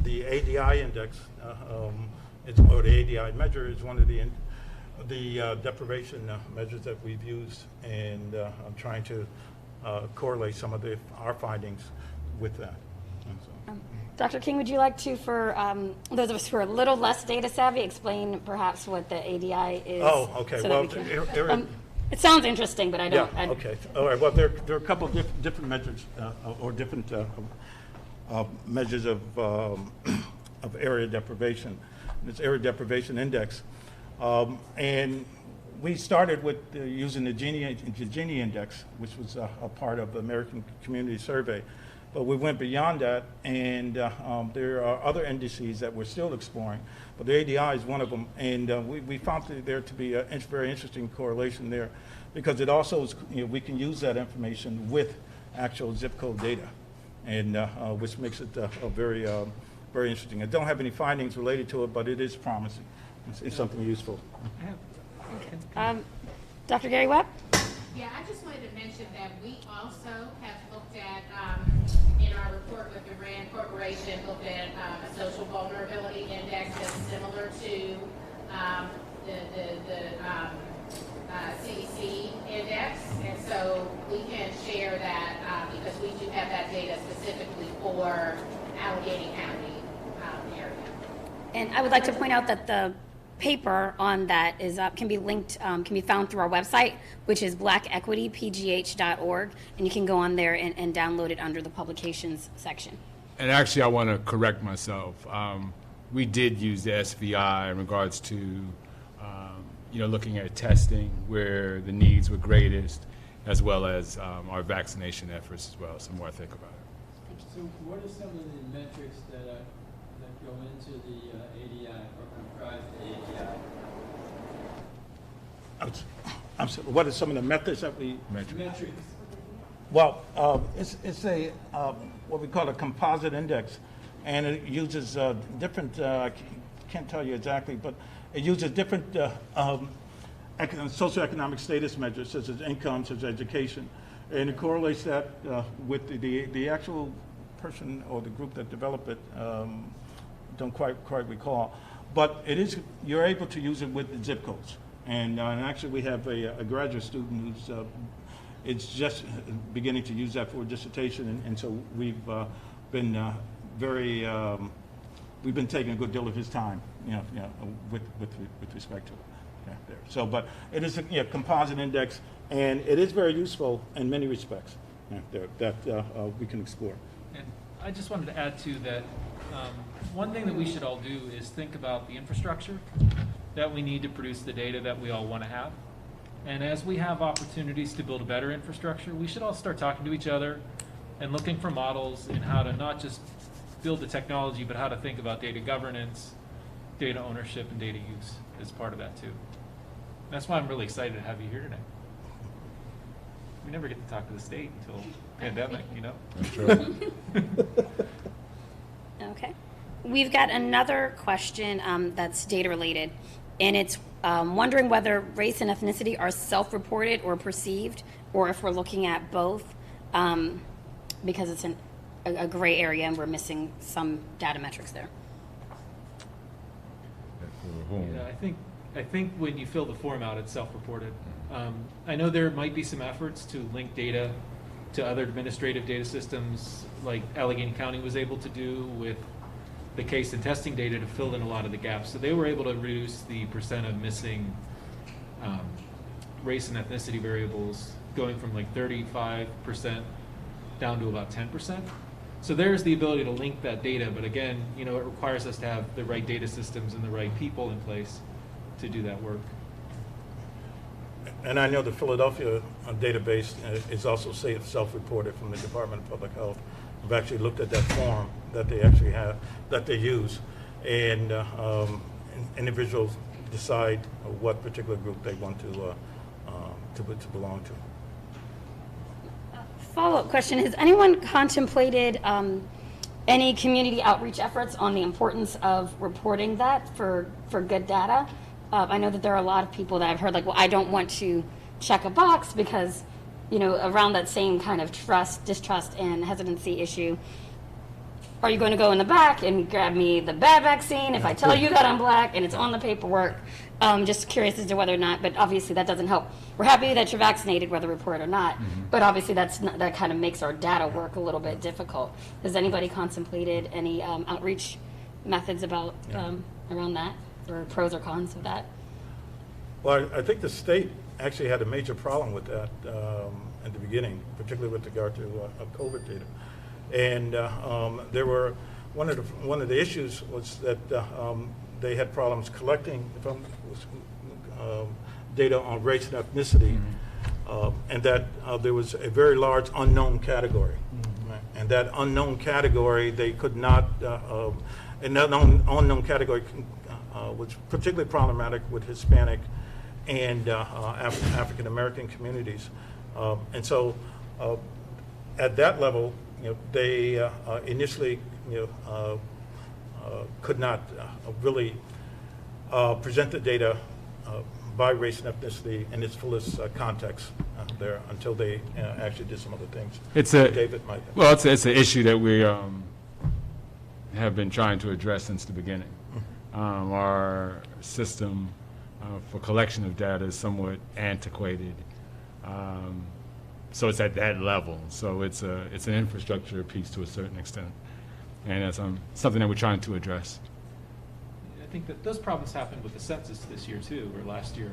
the ADI index, or the ADI measure is one of the deprivation measures that we've used, and I'm trying to correlate some of our findings with that. And so- Dr. King, would you like to, for those of us who are a little less data savvy, explain perhaps what the ADI is? Oh, okay. so Well, that we can- it sounds interesting, but I don't. Yeah, okay. All right, well, there are a couple of different measures, or different measures of area deprivation. It's area deprivation index. And we started with using the Gini index, which was a part of the American Community Survey. But we went beyond that, and there are other indices that we're still exploring. But the ADI is one of them, and we found there to be a very interesting correlation there, because it also is, we can use that information with actual zip code data, and which makes it very interesting. I don't have any findings related to it, but it is promising. It's something useful. Dr. Gary Webb? Yeah, I just wanted to mention that we also have looked at, in our report with the RAND Corporation, looked at a social vulnerability index that's similar to the CDC index. And so we can share that because we do have that data specifically for Allegheny County area. And I would like to point out that the paper on that is can be linked, can be found through our website, which is blackequitypgh.org, and you can go on there and download it under the publications section. And actually, I want to correct myself. We did use the SVI in regards to, looking at testing where the needs were greatest, as well as our vaccination efforts as well. So more I think about it. So what are some of the metrics that go into the ADI or comprise the ADI? I'm sorry, what are some of the methods that we? Metrics. Well, it's a what we call a composite index, and it uses different. I can't tell you exactly, but it uses different socioeconomic status measures, such as income, such as education, and it correlates that with the actual person or the group that developed it. Don't quite recall, but you're able to use it with the zip codes, and actually we have a graduate student who's it's just beginning to use that for a dissertation, and so we've been we've been taking a good deal of his time, with respect to it. Yeah, there. So, but it is a composite index, and it is very useful in many respects. That we can explore. And I just wanted to add to that. One thing that we should all do is think about the infrastructure that we need to produce the data that we all want to have. And as we have opportunities to build a better infrastructure, we should all start talking to each other and looking for models in how to not just build the technology, but how to think about data governance, data ownership, and data use as part of that too. That's why I'm really excited to have you here today. We never get to talk to the state until pandemic, That's right. Okay. We've got another question that's data related, and it's wondering whether race and ethnicity are self-reported or perceived, or if we're looking at both, because it's a gray area and we're missing some data metrics there. Yeah, I think when you fill the form out, it's self-reported. I know there might be some efforts to link data to other administrative data systems, like Allegheny County was able to do with the case and testing data to fill in a lot of the gaps. So they were able to reduce the percent of missing race and ethnicity variables, going from like 35% down to about 10%. So there's the ability to link that data, but again, it requires us to have the right data systems and the right people in place to do that work. And I know the Philadelphia database is also self-reported from the Department of Public Health. I've actually looked at that form that they actually have, that they use, and individuals decide what particular group they want to to belong to. Follow-up question, has anyone contemplated any community outreach efforts on the importance of reporting that for good data? I know that there are a lot of people that I've heard like, well, I don't want to check a box because, you know, around that same kind of distrust, and hesitancy issue. Are you going to go in the back and grab me the bad vaccine if I tell you that I'm black and it's on the paperwork? Just curious as to whether or not, but obviously that doesn't help. We're happy that you're vaccinated, whether reported or not, but obviously that kind of makes our data work a little bit difficult. Has anybody contemplated any outreach methods about around that, or pros or cons of that? Well, I think the state actually had a major problem with that at the beginning, particularly with regard to COVID data. And there were one of the issues was that they had problems collecting data on race and ethnicity, and that there was a very large unknown category, right? And that unknown category they could not, and that unknown category was particularly problematic with Hispanic and African American communities, and so at that level, you know, they initially, you know, could not really present the data by race and ethnicity in its fullest context there until they actually did some other things. David might. Well, it's an issue that we have been trying to address since the beginning. Our system for collection of data is somewhat antiquated. So it's at that level. So it's an infrastructure piece to a certain extent, and it's something that we're trying to address. I think that those problems happened with the census this year too, or last year,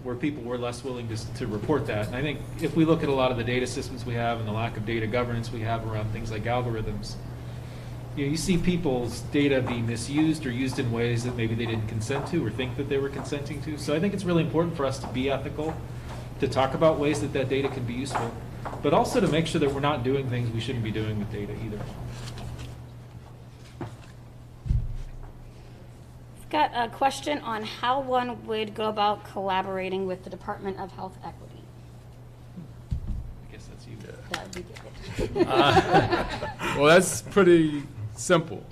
where people were less willing to report that. And I think if we look at a lot of the data systems we have and the lack of data governance we have around things like algorithms, you see people's data being misused or used in ways that maybe they didn't consent to or think that they were consenting to. So I think it's really important for us to be ethical, to talk about ways that data can be useful, but also to make sure that we're not doing things we shouldn't be doing with data either. I've got a question on how one would go about collaborating with the Department of Health Equity. I guess that's you. That would be good. Well, that's pretty simple.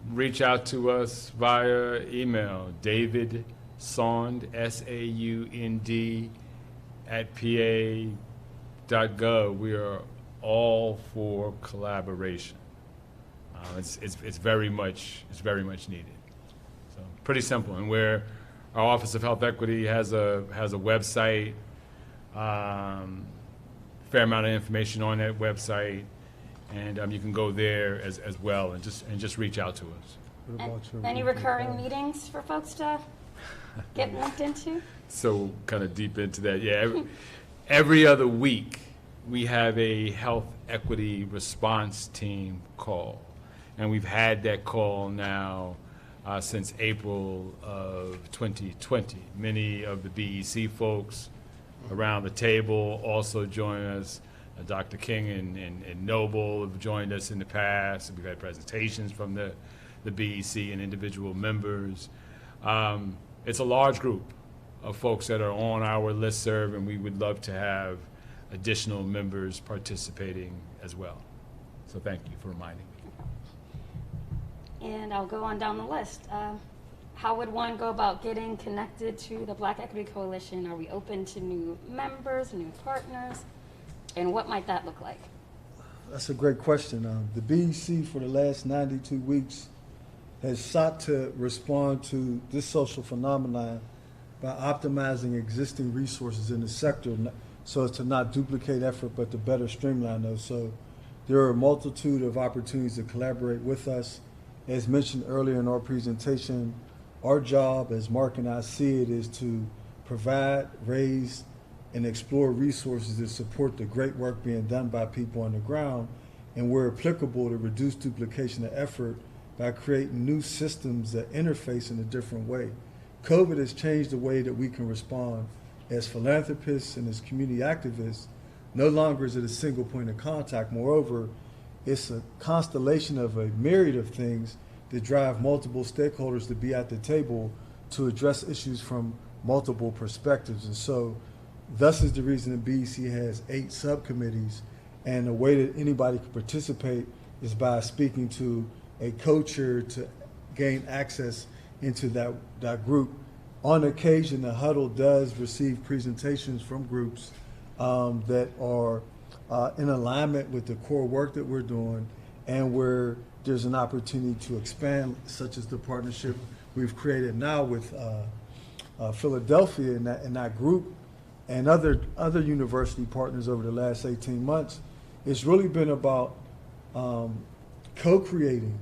Reach out to us via email, David Saund, S-A-U-N-D, @pa.gov. We are all for collaboration. It's very much needed. So pretty simple. And where our Office of Health Equity has a website, fair amount of information on that website, and you can go there as well and just reach out to us. Any recurring meetings for folks to get linked into? So kind of deep into that, yeah. Every other week, we have a health equity response team call. And we've had that call now since April of 2020. Many of the BEC folks around the table also join us. Dr. King and Noble have joined us in the past. We've had presentations from the BEC and individual members. It's a large group of folks that are on our listserv, and we would love to have additional members participating as well. So thank you for reminding me. And I'll go on down the list. How would one go about getting connected to the Black Equity Coalition? Are we open to new members, new partners? And what might that look like? That's a great question. The BEC for the last 92 weeks has sought to respond to this social phenomenon by optimizing existing resources in the sector so as to not duplicate effort but to better streamline those. So there are a multitude of opportunities to collaborate with us. As mentioned earlier in our presentation, our job, as Mark and I see it, is to provide, raise, and explore resources to support the great work being done by people on the ground, and where applicable to reduce duplication of effort by creating new systems that interface in a different way. COVID has changed the way that we can respond as philanthropists and as community activists. No longer is it a single point of contact. Moreover, it's a constellation of a myriad of things that drive multiple stakeholders to be at the table to address issues from multiple perspectives. And so thus is the reason the BEC has 8 subcommittees, and the way that anybody can participate is by speaking to a co-chair to gain access into that group. On occasion, the huddle does receive presentations from groups that are in alignment with the core work that we're doing, and where there's an opportunity to expand, such as the partnership we've created now with Philadelphia in that group and other university partners over the last 18 months. It's really been about co-creating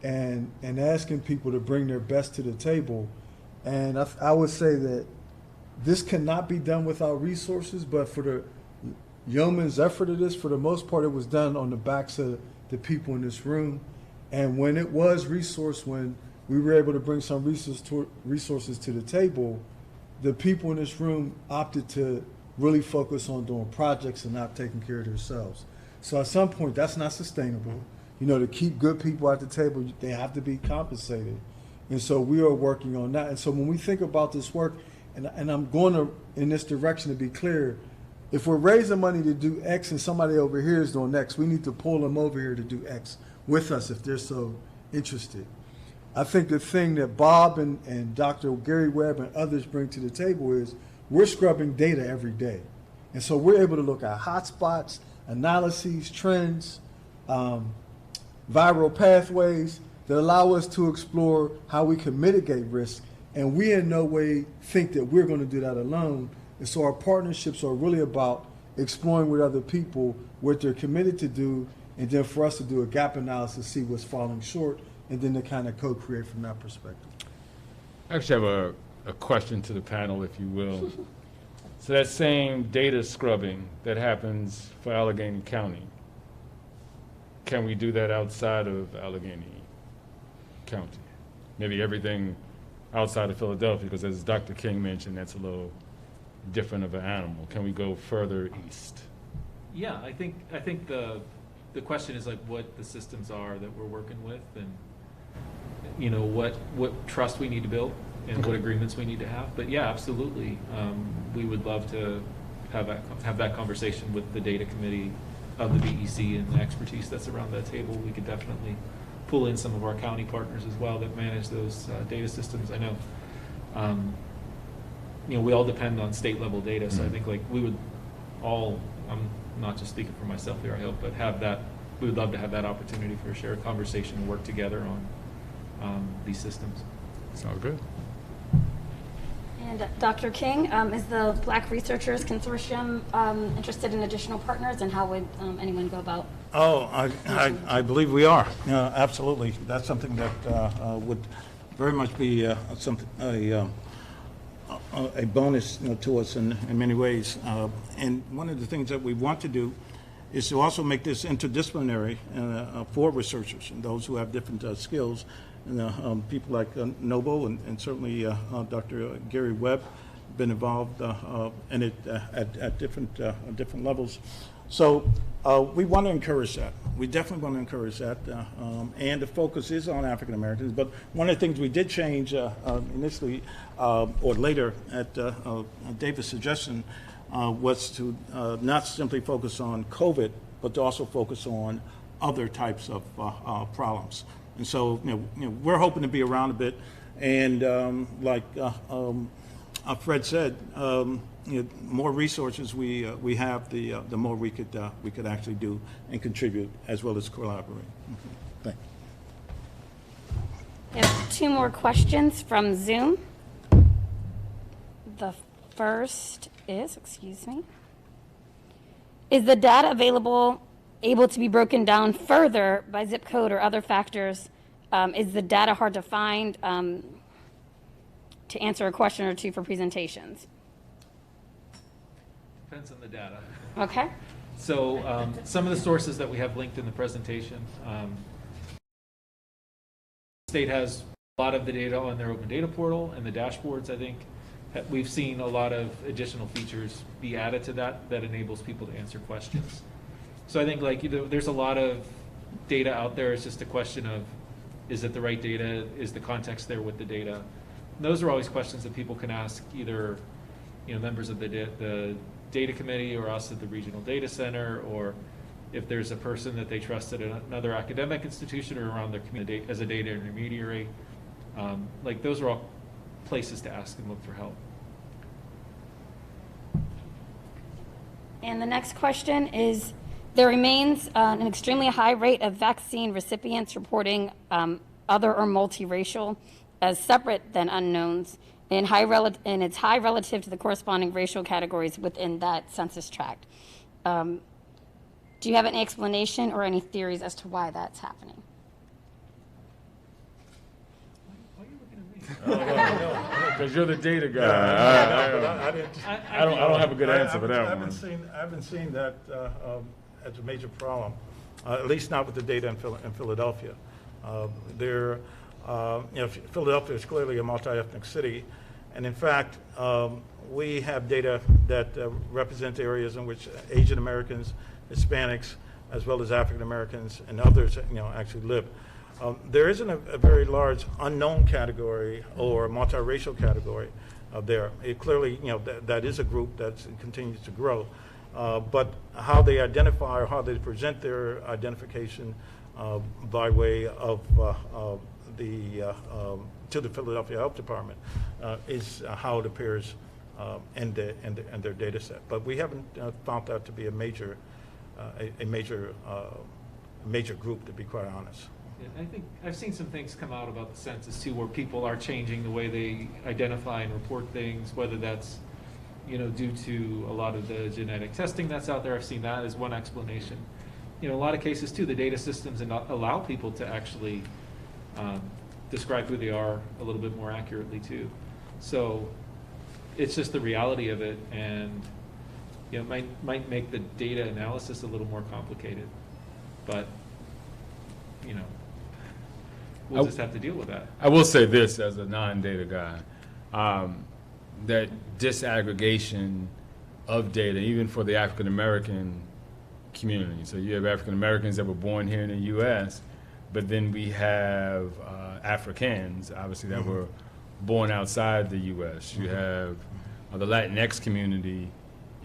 and asking people to bring their best to the table. And I would say that this cannot be done without resources, but for the yeoman's effort of this, for the most part, it was done on the backs of the people in this room. And when it was resourced, when we were able to bring some resources to the table, the people in this room opted to really focus on doing projects and not taking care of themselves. So at some point, that's not sustainable. You know, to keep good people at the table, they have to be compensated. And so we are working on that. And so when we think about this work, and I'm going to, in this direction, to be clear, if we're raising money to do X and somebody over here is doing X, we need to pull them over here to do X with us if they're so interested. I think the thing that Bob and Dr. Gary Webb and others bring to the table is we're scrubbing data every day. And so we're able to look at hotspots, analyses, trends, viral pathways that allow us to explore how we can mitigate risk. And we in no way think that we're going to do that alone. And so our partnerships are really about exploring with other people what they're committed to do, and then for us to do a gap analysis, see what's falling short, and then to kind of co-create from that perspective. I actually have a question to the panel, if you will. So that same data scrubbing that happens for Allegheny County, can we do that outside of Allegheny County? Maybe everything outside of Philadelphia, because as Dr. King mentioned, that's a little different of an animal. Can we go further east? Yeah, I think the question is like what the systems are that we're working with, and you know what trust we need to build and what agreements we need to have. But yeah, absolutely, we would love to have that conversation with the data committee of the BEC and the expertise that's around that table. We could definitely pull in some of our county partners as well that manage those data systems. I know, you know, we all depend on state level data, so I think like we would all, I'm not just speaking for myself here, I hope, but we would love to have that opportunity for a shared conversation and work together on these systems. Sounds good. And Dr. King, is the Black Researchers Consortium interested in additional partners, and how would anyone go about? Oh, I believe we are. Absolutely. That's something that would very much be a bonus, you know, to us in many ways. And one of the things that we want to do is to also make this interdisciplinary for researchers and those who have different skills. And people like Noble and certainly Dr. Gary Webb been involved in it at different levels. So we want to encourage that. We definitely want to encourage that. And the focus is on African Americans. But one of the things we did change initially or later at David's suggestion was to not simply focus on COVID, but to also focus on other types of problems. And so, you know, we're hoping to be around a bit. And like Fred said, you know, more resources we have, the more we could actually do and contribute as well as collaborate. Thank you. We have 2 more questions from Zoom. The first is, is the data able to be broken down further by zip code or other factors? Is the data hard to find? To answer a question or 2 for presentations. Depends on the data. Okay. So some of the sources that we have linked in the presentation, state has a lot of the data on their open data portal and the dashboards. I think we've seen a lot of additional features be added to that enables people to answer questions. So I think like, you know, there's a lot of data out there. It's just a question of, is it the right data? Is the context there with the data? those are always questions that people can ask either, members of the data committee or us at the regional data center, or if there's a person that they trust at another academic institution or around their community as a data intermediary. Like those are all places to ask and look for help. And the next question is, there remains an extremely high rate of vaccine recipients reporting other or multiracial as separate than unknowns, and it's high relative to the corresponding racial categories within that census tract. Do you have any explanation or any theories as to why that's happening? Because you're the data guy. I don't have a good answer for that I one. haven't seen that as a major problem, at least not with the data in Philadelphia. Philadelphia is clearly a multi-ethnic city, and in fact, we have data that represent areas in which Asian Americans, Hispanics, as well as African Americans and others, actually live. There isn't a very large unknown category or multiracial category there. It clearly, that is a group that continues to grow. But how they identify or how they present their identification by way of to the Philadelphia Health Department is how it appears in their data set. But we haven't found that to be a major group, to be quite honest. Yeah, I think I've seen some things come out about the census too, where people are changing the way they identify and report things, whether that's due to a lot of the genetic testing that's out there. I've seen that as one explanation. A lot of cases too, the data systems allow people to actually describe who they are a little bit more accurately too. So it's just the reality of it, and it might make the data analysis a little more complicated, but we'll just have to deal with that. I will say this as a non-data guy, that disaggregation of data, even for the African American community. So you have African Americans that were born here in the U.S., but then we have Africans, obviously, that were born outside the U.S. You have the Latinx community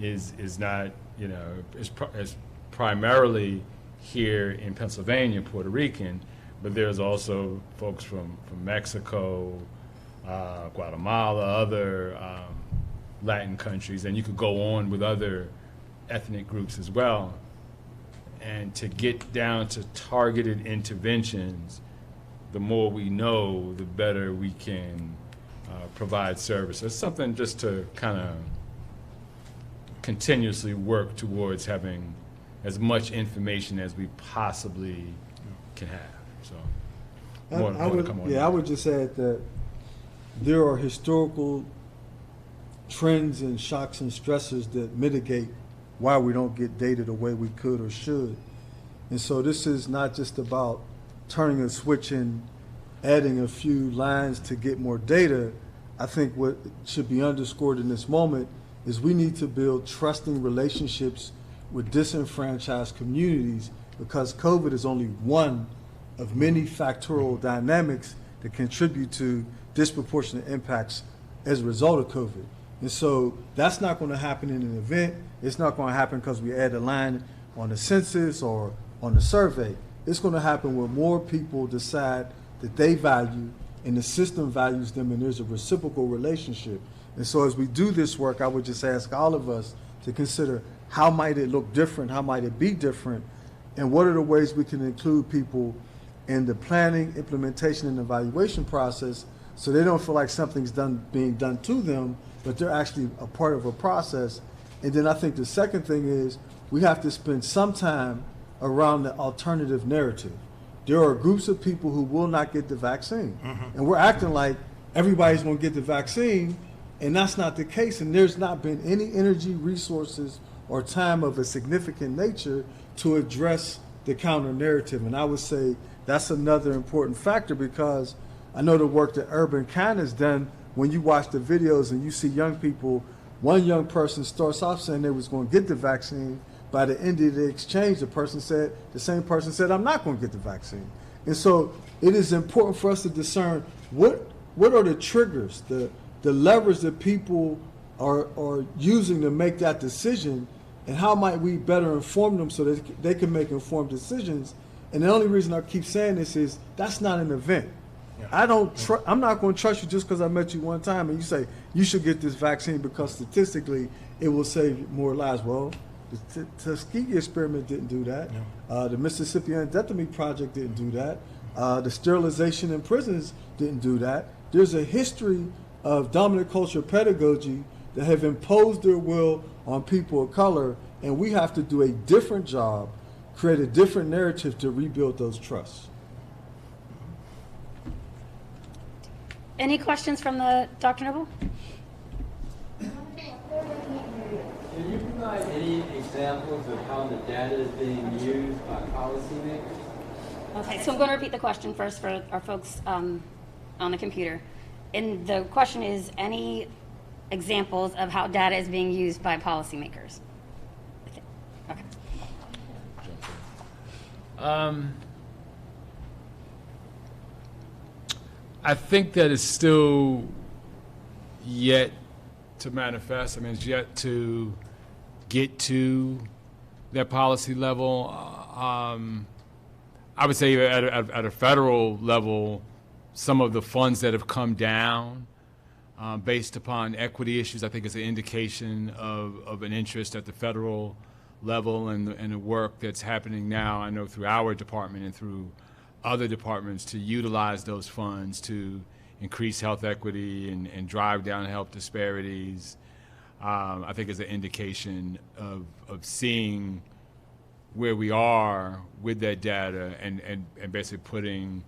is not, is primarily here in Pennsylvania, Puerto Rican, but there's also folks from Mexico, Guatemala, other Latin countries, and you could go on with other ethnic groups as well. And to get down to targeted interventions, the more we know, the better we can provide service. It's something just to kind of continuously work towards having as much information as we possibly can have. So, I would just add that there are historical trends and shocks and stressors that mitigate why we don't get data the way we could or should. And so this is not just about turning a switch and adding a few lines to get more data. I think what should be underscored in this moment is we need to build trusting relationships with disenfranchised communities, because COVID is only one of many factorial dynamics that contribute to disproportionate impacts as a result of COVID. And so that's not going to happen in an event. It's not going to happen because we add a line on the census or on the survey. It's going to happen when more people decide that they value and the system values them, and there's a reciprocal relationship. And so as we do this work, I would just ask all of us to consider, how might it look different? How might it be different? And what are the ways we can include people in the planning, implementation, and evaluation process, so they don't feel like something's being done to them, but they're actually a part of a process. And then I think the second thing is we have to spend some time around the alternative narrative. There are groups of people who will not get the vaccine. And we're acting like everybody's going to get the vaccine, and that's not the case. And there's not been any energy, resources, or time of a significant nature to address the counter narrative. And I would say that's another important factor, because I know the work that Urban Can has done. When you watch the videos and you see young people, one young person starts off saying they was going to get the vaccine. By the end of the exchange, the same person said, I'm not going to get the vaccine. And so it is important for us to discern what what are the triggers, the levers that people are using to make that decision, and how might we better inform them so that they can make informed decisions? And the only reason I keep saying this is that's not an event. Yeah. I'm not going to trust you just because I met you one time and you say you should get this vaccine because statistically it will save more lives. Well, the Tuskegee experiment didn't do that. Yeah. The Mississippi Undectomy Project didn't do that. The sterilization in prisons didn't do that. There's a history of dominant culture pedagogy that have imposed their will on people of color, and we have to do a different job, create a different narrative to rebuild those trusts. Any questions from the Dr. Noble? Can you provide any examples of how the data is being used by policymakers? Okay, so I'm going to repeat the question first for our folks on the computer. And the question is, any examples of how data is being used by policymakers? Okay. I think that it's still yet to manifest. I mean, it's yet to get to that policy level. I would say at a federal level, some of the funds that have come down based upon equity issues, I think is an indication of an interest at the federal level and the work that's happening now, I know through our department and through other departments to utilize those funds to increase health equity and drive down health disparities. I think is an indication of seeing where we are with that data and basically putting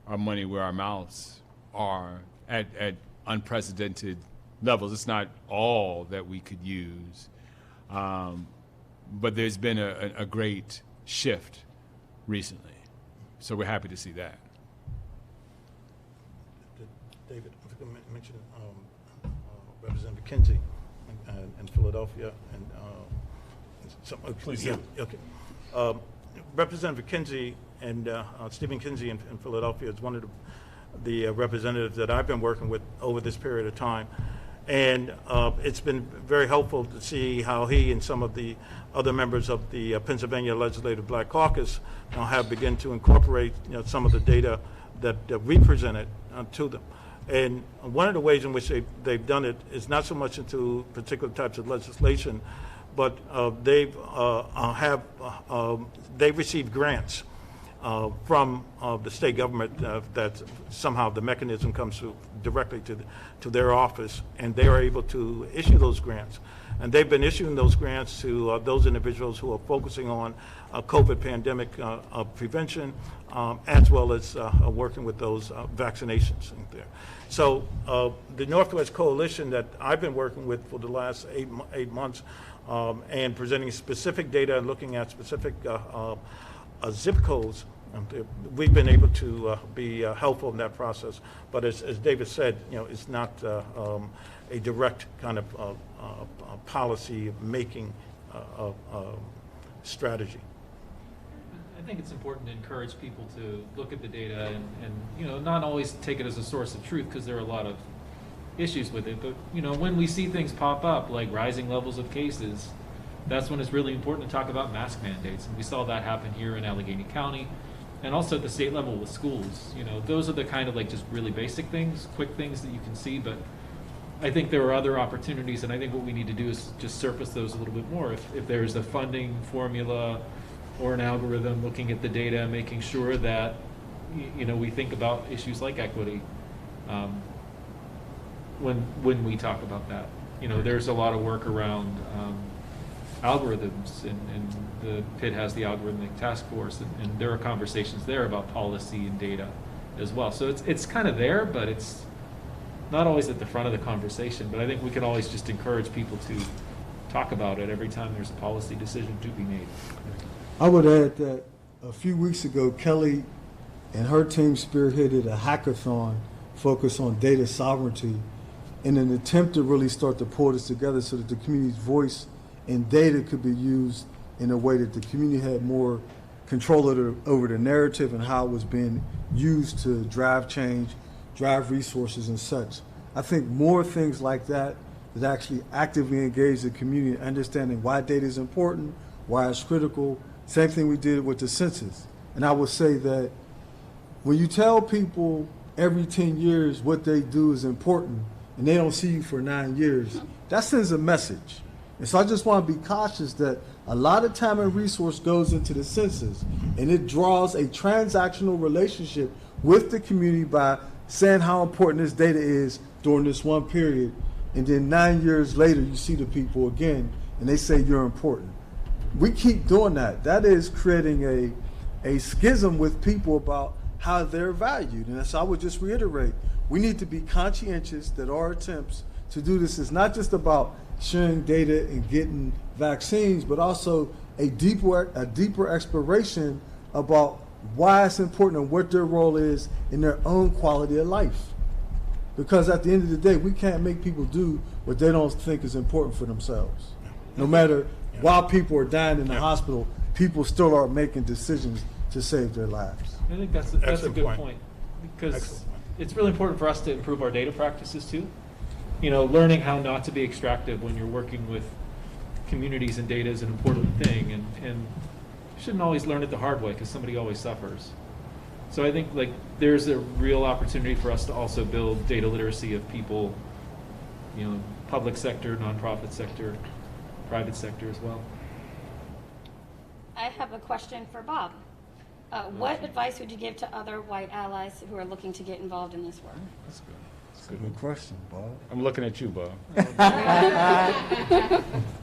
our money where our mouths are at unprecedented levels. It's not all that we could use, but there's been a great shift recently. So we're happy to see that. David, I think I mentioned Representative Kinsey in Philadelphia. Please, yeah, okay. Representative Kinsey and Stephen Kinsey in Philadelphia is one of the representatives that I've been working with over this period of time. And it's been very helpful to see how he and some of the other members of the Pennsylvania Legislative Black Caucus have begun to incorporate some of the data that we presented to them. And one of the ways in which they've done it is not so much into particular types of legislation, but they've received grants from the state government that somehow the mechanism comes directly to their office, and they are able to issue those grants. And they've been issuing those grants to those individuals who are focusing on COVID pandemic prevention, as well as working with those vaccinations in there. So the Northwest Coalition that I've been working with for the last eight months and presenting specific data and looking at specific zip codes, we've been able to be helpful in that process. But as David said, it's not a direct kind of policy making strategy. I think it's important to encourage people to look at the data and not always take it as a source of truth, because there are a lot of issues with it. But when we see things pop up like rising levels of cases, that's when it's really important to talk about mask mandates. And we saw that happen here in Allegheny County, and also at the state level with schools. Those are the kind of just really basic things, quick things that you can see. But I think there are other opportunities, and I think what we need to do is just surface those a little bit more. If there's a funding formula or an algorithm, looking at the data, making sure that we think about issues like equity when we talk about that. There's a lot of work around algorithms, and the PIT has the algorithmic task force, and there are conversations there about policy and data as well. So it's kind of there, but it's not always at the front of the conversation. But I think we can always just encourage people to talk about it every time there's a policy decision to be made. I would add that a few weeks ago, Kelly and her team spearheaded a hackathon focused on data sovereignty in an attempt to really start to pull this together so that the community's voice and data could be used in a way that the community had more control over the narrative and how it was being used to drive change, drive resources and such. I think more things like that actually actively engage the community in understanding why data is important, why it's critical. Same thing we did with the census. And I would say that when you tell people every 10 years what they do is important and they don't see you for 9 years, that sends a message. And so I just want to be cautious that a lot of time and resource goes into the census, and it draws a transactional relationship with the community by saying how important this data is during this one period. And then 9 years later, you see the people again, and they say you're important. We keep doing that. That is creating a schism with people about how they're valued. And so I would just reiterate, we need to be conscientious that our attempts to do this is not just about sharing data and getting vaccines, but also a deeper exploration about why it's important and what their role is in their own quality of life. Because at the end of the day, we can't make people do what they don't think is important for themselves. No matter while people are dying in the hospital, people still are making decisions to save their lives. I think that's a good point, because it's really important for us to improve our data practices too. You know, learning how not to be extractive when you're working with communities and data is an important thing, and you shouldn't always learn it the hard way because somebody always suffers. So I think like there's a real opportunity for us to also build data literacy of people, you know, public sector, nonprofit sector, private sector as well. I have a question for Bob. What advice would you give to other white allies who are looking to get involved in this work? That's good. That's a good question, Bob. I'm looking at you, Bob.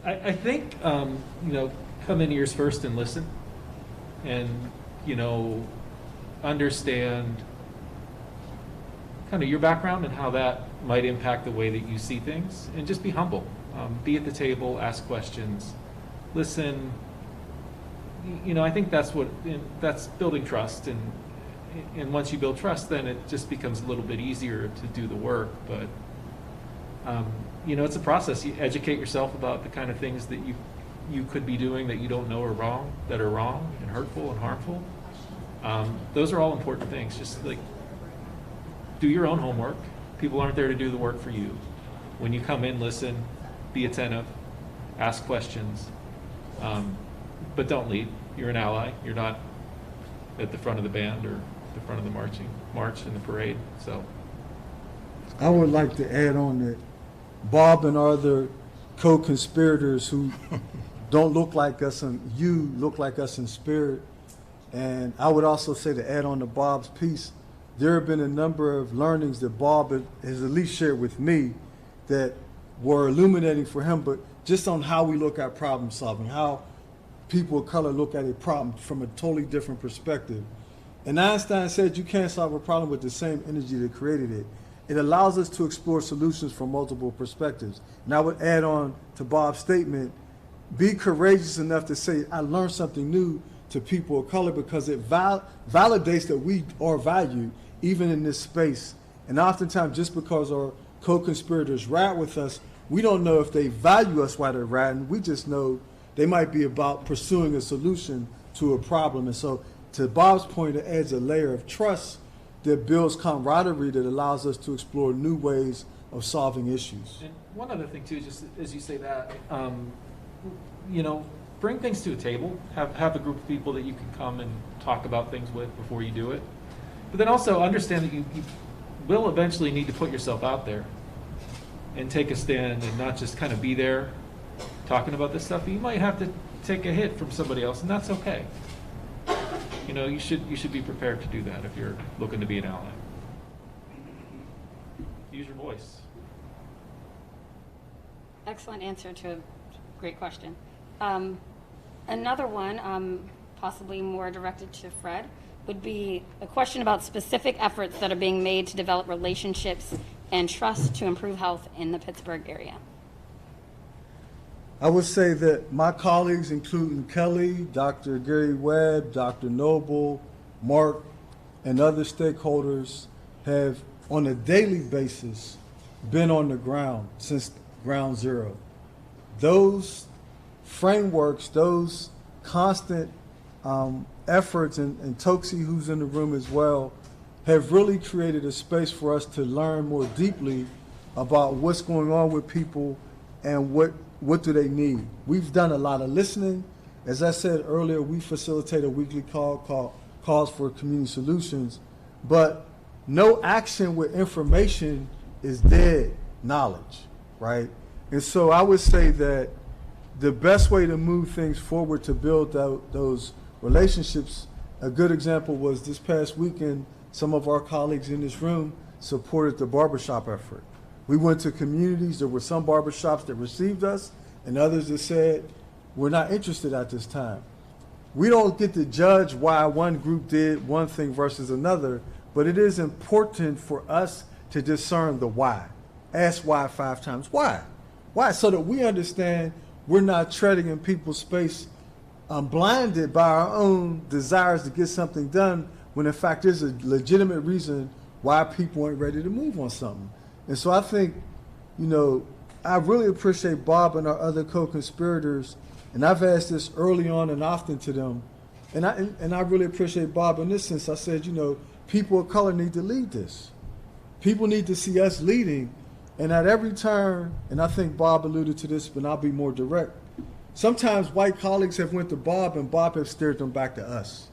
I think, you know, come in ears first and listen, and, you know, understand kind of your background and how that might impact the way that you see things, and just be humble. Be at the table, ask questions, listen. You know, I think that's that's building trust, and once you build trust, then it just becomes a little bit easier to do the work. But you know, it's a process. You educate yourself about the kind of things that you could be doing that you don't know are wrong, and hurtful and harmful. Those are all important things. Just like do your own homework. People aren't there to do the work for you. When you come in, listen, be attentive, ask questions. But don't lead. You're an ally. You're not at the front of the band or the front of the march in the parade. So I would like to add on that Bob and other co-conspirators who don't look like us, and you look like us in spirit. And I would also say, to add on to Bob's piece, there have been a number of learnings that Bob has at least shared with me that were illuminating for him, but just on how we look at problem solving, how people of color look at a problem from a totally different perspective. And Einstein said you can't solve a problem with the same energy that created it. It allows us to explore solutions from multiple perspectives. And I would add on to Bob's statement, be courageous enough to say, I learned something new to people of color, because it validates that we are valued even in this space. And oftentimes, just because our co-conspirators rat with us, we don't know if they value us while they're ratting. We just know they might be about pursuing a solution to a problem. And so, to Bob's point, it adds a layer of trust that builds camaraderie that allows us to explore new ways of solving issues. And one other thing too, just as you say that, you know, bring things to a table. Have a group of people that you can come and talk about things with before you do it. But then also understand that you will eventually need to put yourself out there and take a stand, and not just kind of be there talking about this stuff. You might have to take a hit from somebody else, and that's okay. You know, you should be prepared to do that if you're looking to be an ally. Use your voice. Excellent answer to a great question. Another one, possibly more directed to Fred, would be a question about specific efforts that are being made to develop relationships and trust to improve health in the Pittsburgh area. I would say that my colleagues, including Kelly, Dr. Gary Webb, Dr. Noble, Mark, and other stakeholders, have on a daily basis been on the ground since ground zero. Those frameworks, those constant efforts, and Toksi, who's in the room as well, have really created a space for us to learn more deeply about what's going on with people and what do they need. We've done a lot of listening. As I said earlier, we facilitate a weekly calls for community solutions, but no action with information is dead knowledge, right? And so I would say that the best way to move things forward to build those relationships, a good example was this past weekend, some of our colleagues in this room supported the barbershop effort. We went to communities, there were some barbershops that received us and others that said, we're not interested at this time. We don't get to judge why one group did one thing versus another, but it is important for us to discern the why. Ask why 5 times. Why? Why? So that we understand we're not treading in people's space blinded by our own desires to get something done when in fact there's a legitimate reason why people ain't ready to move on something. And so I think, I really appreciate Bob and our other co-conspirators, and I've asked this early on and often to them, and I really appreciate Bob in this sense. I said, people of color need to lead this. People need to see us leading, and at every turn, and I think Bob alluded to this, but I'll be more direct. Sometimes white colleagues have went to Bob and Bob have steered them back to us,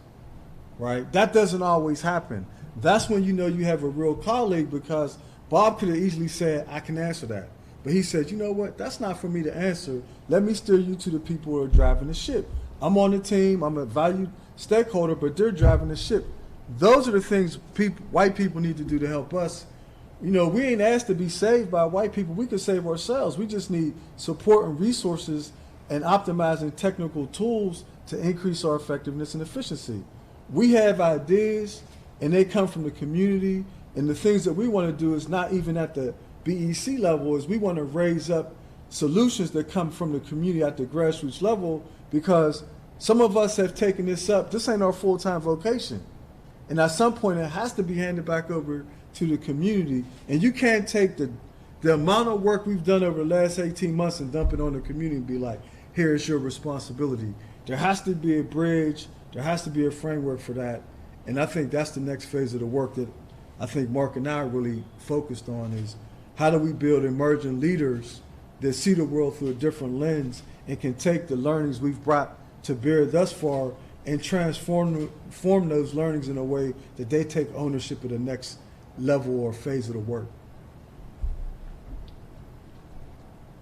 right? That doesn't always happen. That's when you know you have a real colleague, because Bob could have easily said, I can answer that. But he said, you know what, that's not for me to answer. Let me steer you to the people who are driving the ship. I'm on the team, I'm a valued stakeholder, but they're driving the ship. Those are the things white people need to do to help us. We ain't asked to be saved by white people. We can save ourselves. We just need support and resources and optimizing technical tools to increase our effectiveness and efficiency. We have ideas, and they come from the community, and the things that we want to do is not even at the BEC level, is we want to raise up solutions that come from the community at the grassroots level, because some of us have taken this up. This ain't our full-time vocation. And at some point, it has to be handed back over to the community. And you can't take the amount of work we've done over the last 18 months and dump it on the community and be like, here is your responsibility. There has to be a bridge. There has to be a framework for that. And I think that's the next phase of the work that I think Mark and I are really focused on, is how do we build emerging leaders that see the world through a different lens and can take the learnings we've brought to bear thus far and transform those learnings in a way that they take ownership of the next level or phase of the work.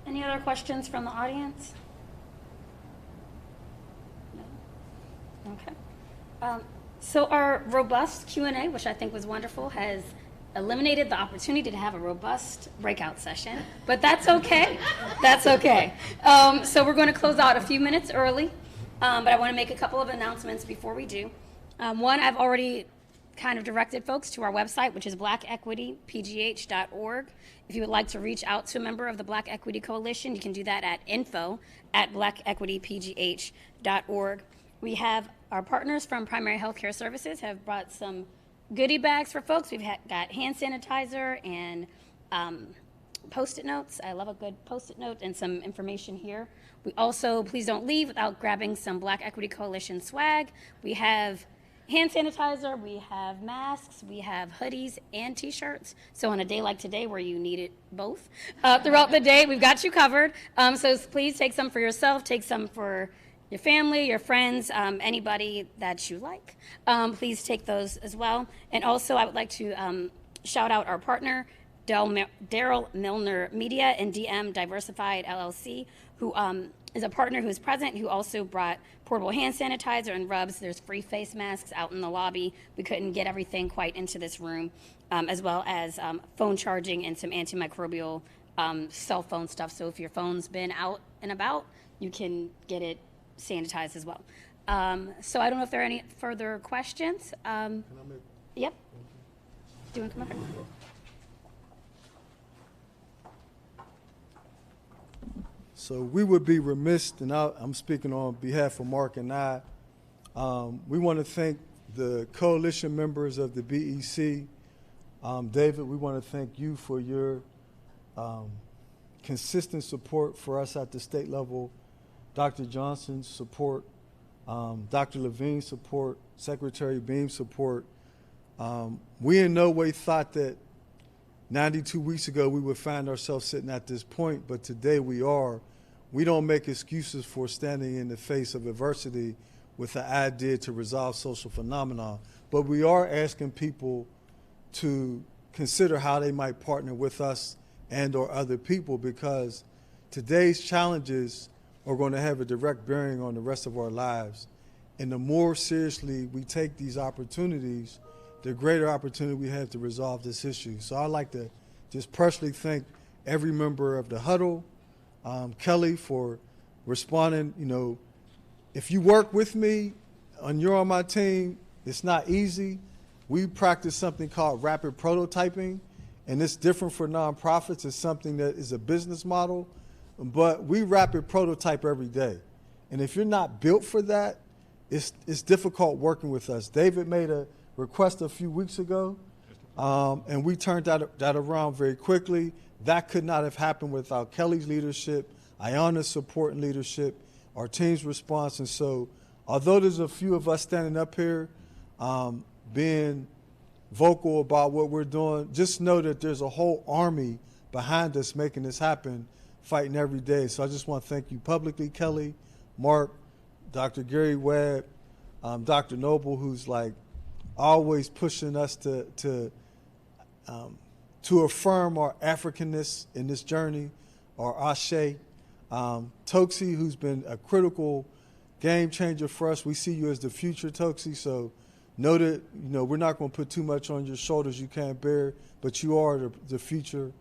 Any other questions from the audience? No? Okay. So our robust Q&A, which I think was wonderful, has eliminated the opportunity to have a robust breakout session, but that's okay. That's okay. So we're going to close out a few minutes early, but I want to make a couple of announcements before we do. One, I've already kind of directed folks to our website, which is blackequitypgh.org. If you would like to reach out to a member of the Black Equity Coalition, you can do that at info@blackequitypgh.org. We have our partners from Primary Healthcare Services have brought some goodie bags for folks. We've got hand sanitizer and Post-it notes. I love a good Post-it note and some information here. We also, please don't leave without grabbing some Black Equity Coalition swag. We have hand sanitizer, we have masks, we have hoodies and t-shirts. So on a day like today where you need it both throughout the day, we've got you covered. So please take some for yourself, take some for your family, your friends, anybody that you like. Please take those as well. And also I would like to shout out our partner, Daryl Milner Media and DM Diversified LLC, who is a partner who's present, who also brought portable hand sanitizer and rubs. There's free face masks out in the lobby. We couldn't get everything quite into this room, as well as phone charging and some antimicrobial cell phone stuff. So if your phone's been out and about, you can get it sanitized as well. So I don't know if there are any further questions. Yep. Do you want to come up here? So we would be remiss, and I'm speaking on behalf of Mark and I. We want to thank the coalition members of the BEC. David, we want to thank you for your consistent support for us at the state level. Dr. Johnson's support, Dr. Levine's support, Secretary Beam's support. We in no way thought that 92 weeks ago we would find ourselves sitting at this point, but today we are. We don't make excuses for standing in the face of adversity with the idea to resolve social phenomena, but we are asking people to consider how they might partner with us and or other people, because today's challenges are going to have a direct bearing on the rest of our lives. And the more seriously we take these opportunities, the greater opportunity we have to resolve this issue. So I'd like to just personally thank every member of the huddle, Kelly, for responding. You know, if you work with me and you're on my team, it's not easy. We practice something called rapid prototyping, and it's different for nonprofits. It's something that is a business model, but we rapid prototype every day. And if you're not built for that, it's difficult working with us. David made a request a few weeks ago, and we turned that around very quickly. That could not have happened without Kelly's leadership, Ayana's support and leadership, our team's response. And so, although there's a few of us standing up here being vocal about what we're doing, just know that there's a whole army behind us making this happen, fighting every day. So I just want to thank you publicly, Kelly, Mark, Dr. Gary Webb, Dr. Noble, who's like always pushing us to affirm our Africanness in this journey, or Ashe. Toksi, who's been a critical game changer for us. We see you as the future, Toksi. So know that, you know, we're not going to put too much on your shoulders you can't bear, but you are the future.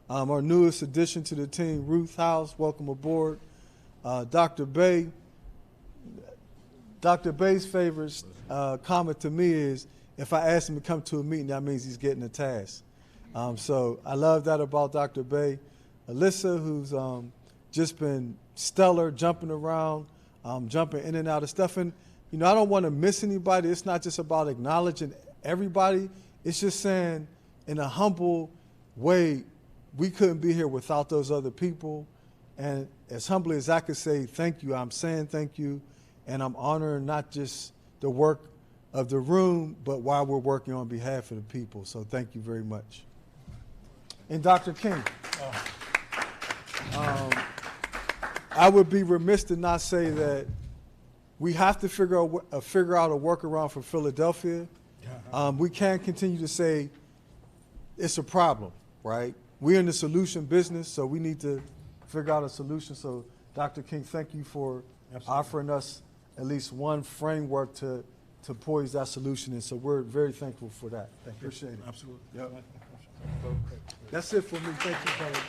Our newest addition to the team, Ruth House, welcome aboard. Dr. Bay. Dr. Bay's favorite comment to me is, if I ask him to come to a meeting, that means he's getting a task. So I love that about Dr. Bay. Alyssa, who's just been stellar, jumping around, jumping in and out of stuff. And, you know, I don't want to miss anybody. It's not just about acknowledging everybody. It's just saying, in a humble way, we couldn't be here without those other people. And as humbly as I could say thank you, I'm saying thank you. And I'm honoring not just the work of the room, but while we're working on behalf of the people. So thank you very much. And Dr. King, I would be remiss to not say that we have to figure out a workaround for Philadelphia. We can't continue to say it's a problem, right? We're in the solution business, so we need to figure out a solution. So Dr. King, thank you for offering us at least one framework to poise that solution. And so we're very thankful for that. Appreciate it. Absolutely. Yep. That's it for me. Thank you, Kelly.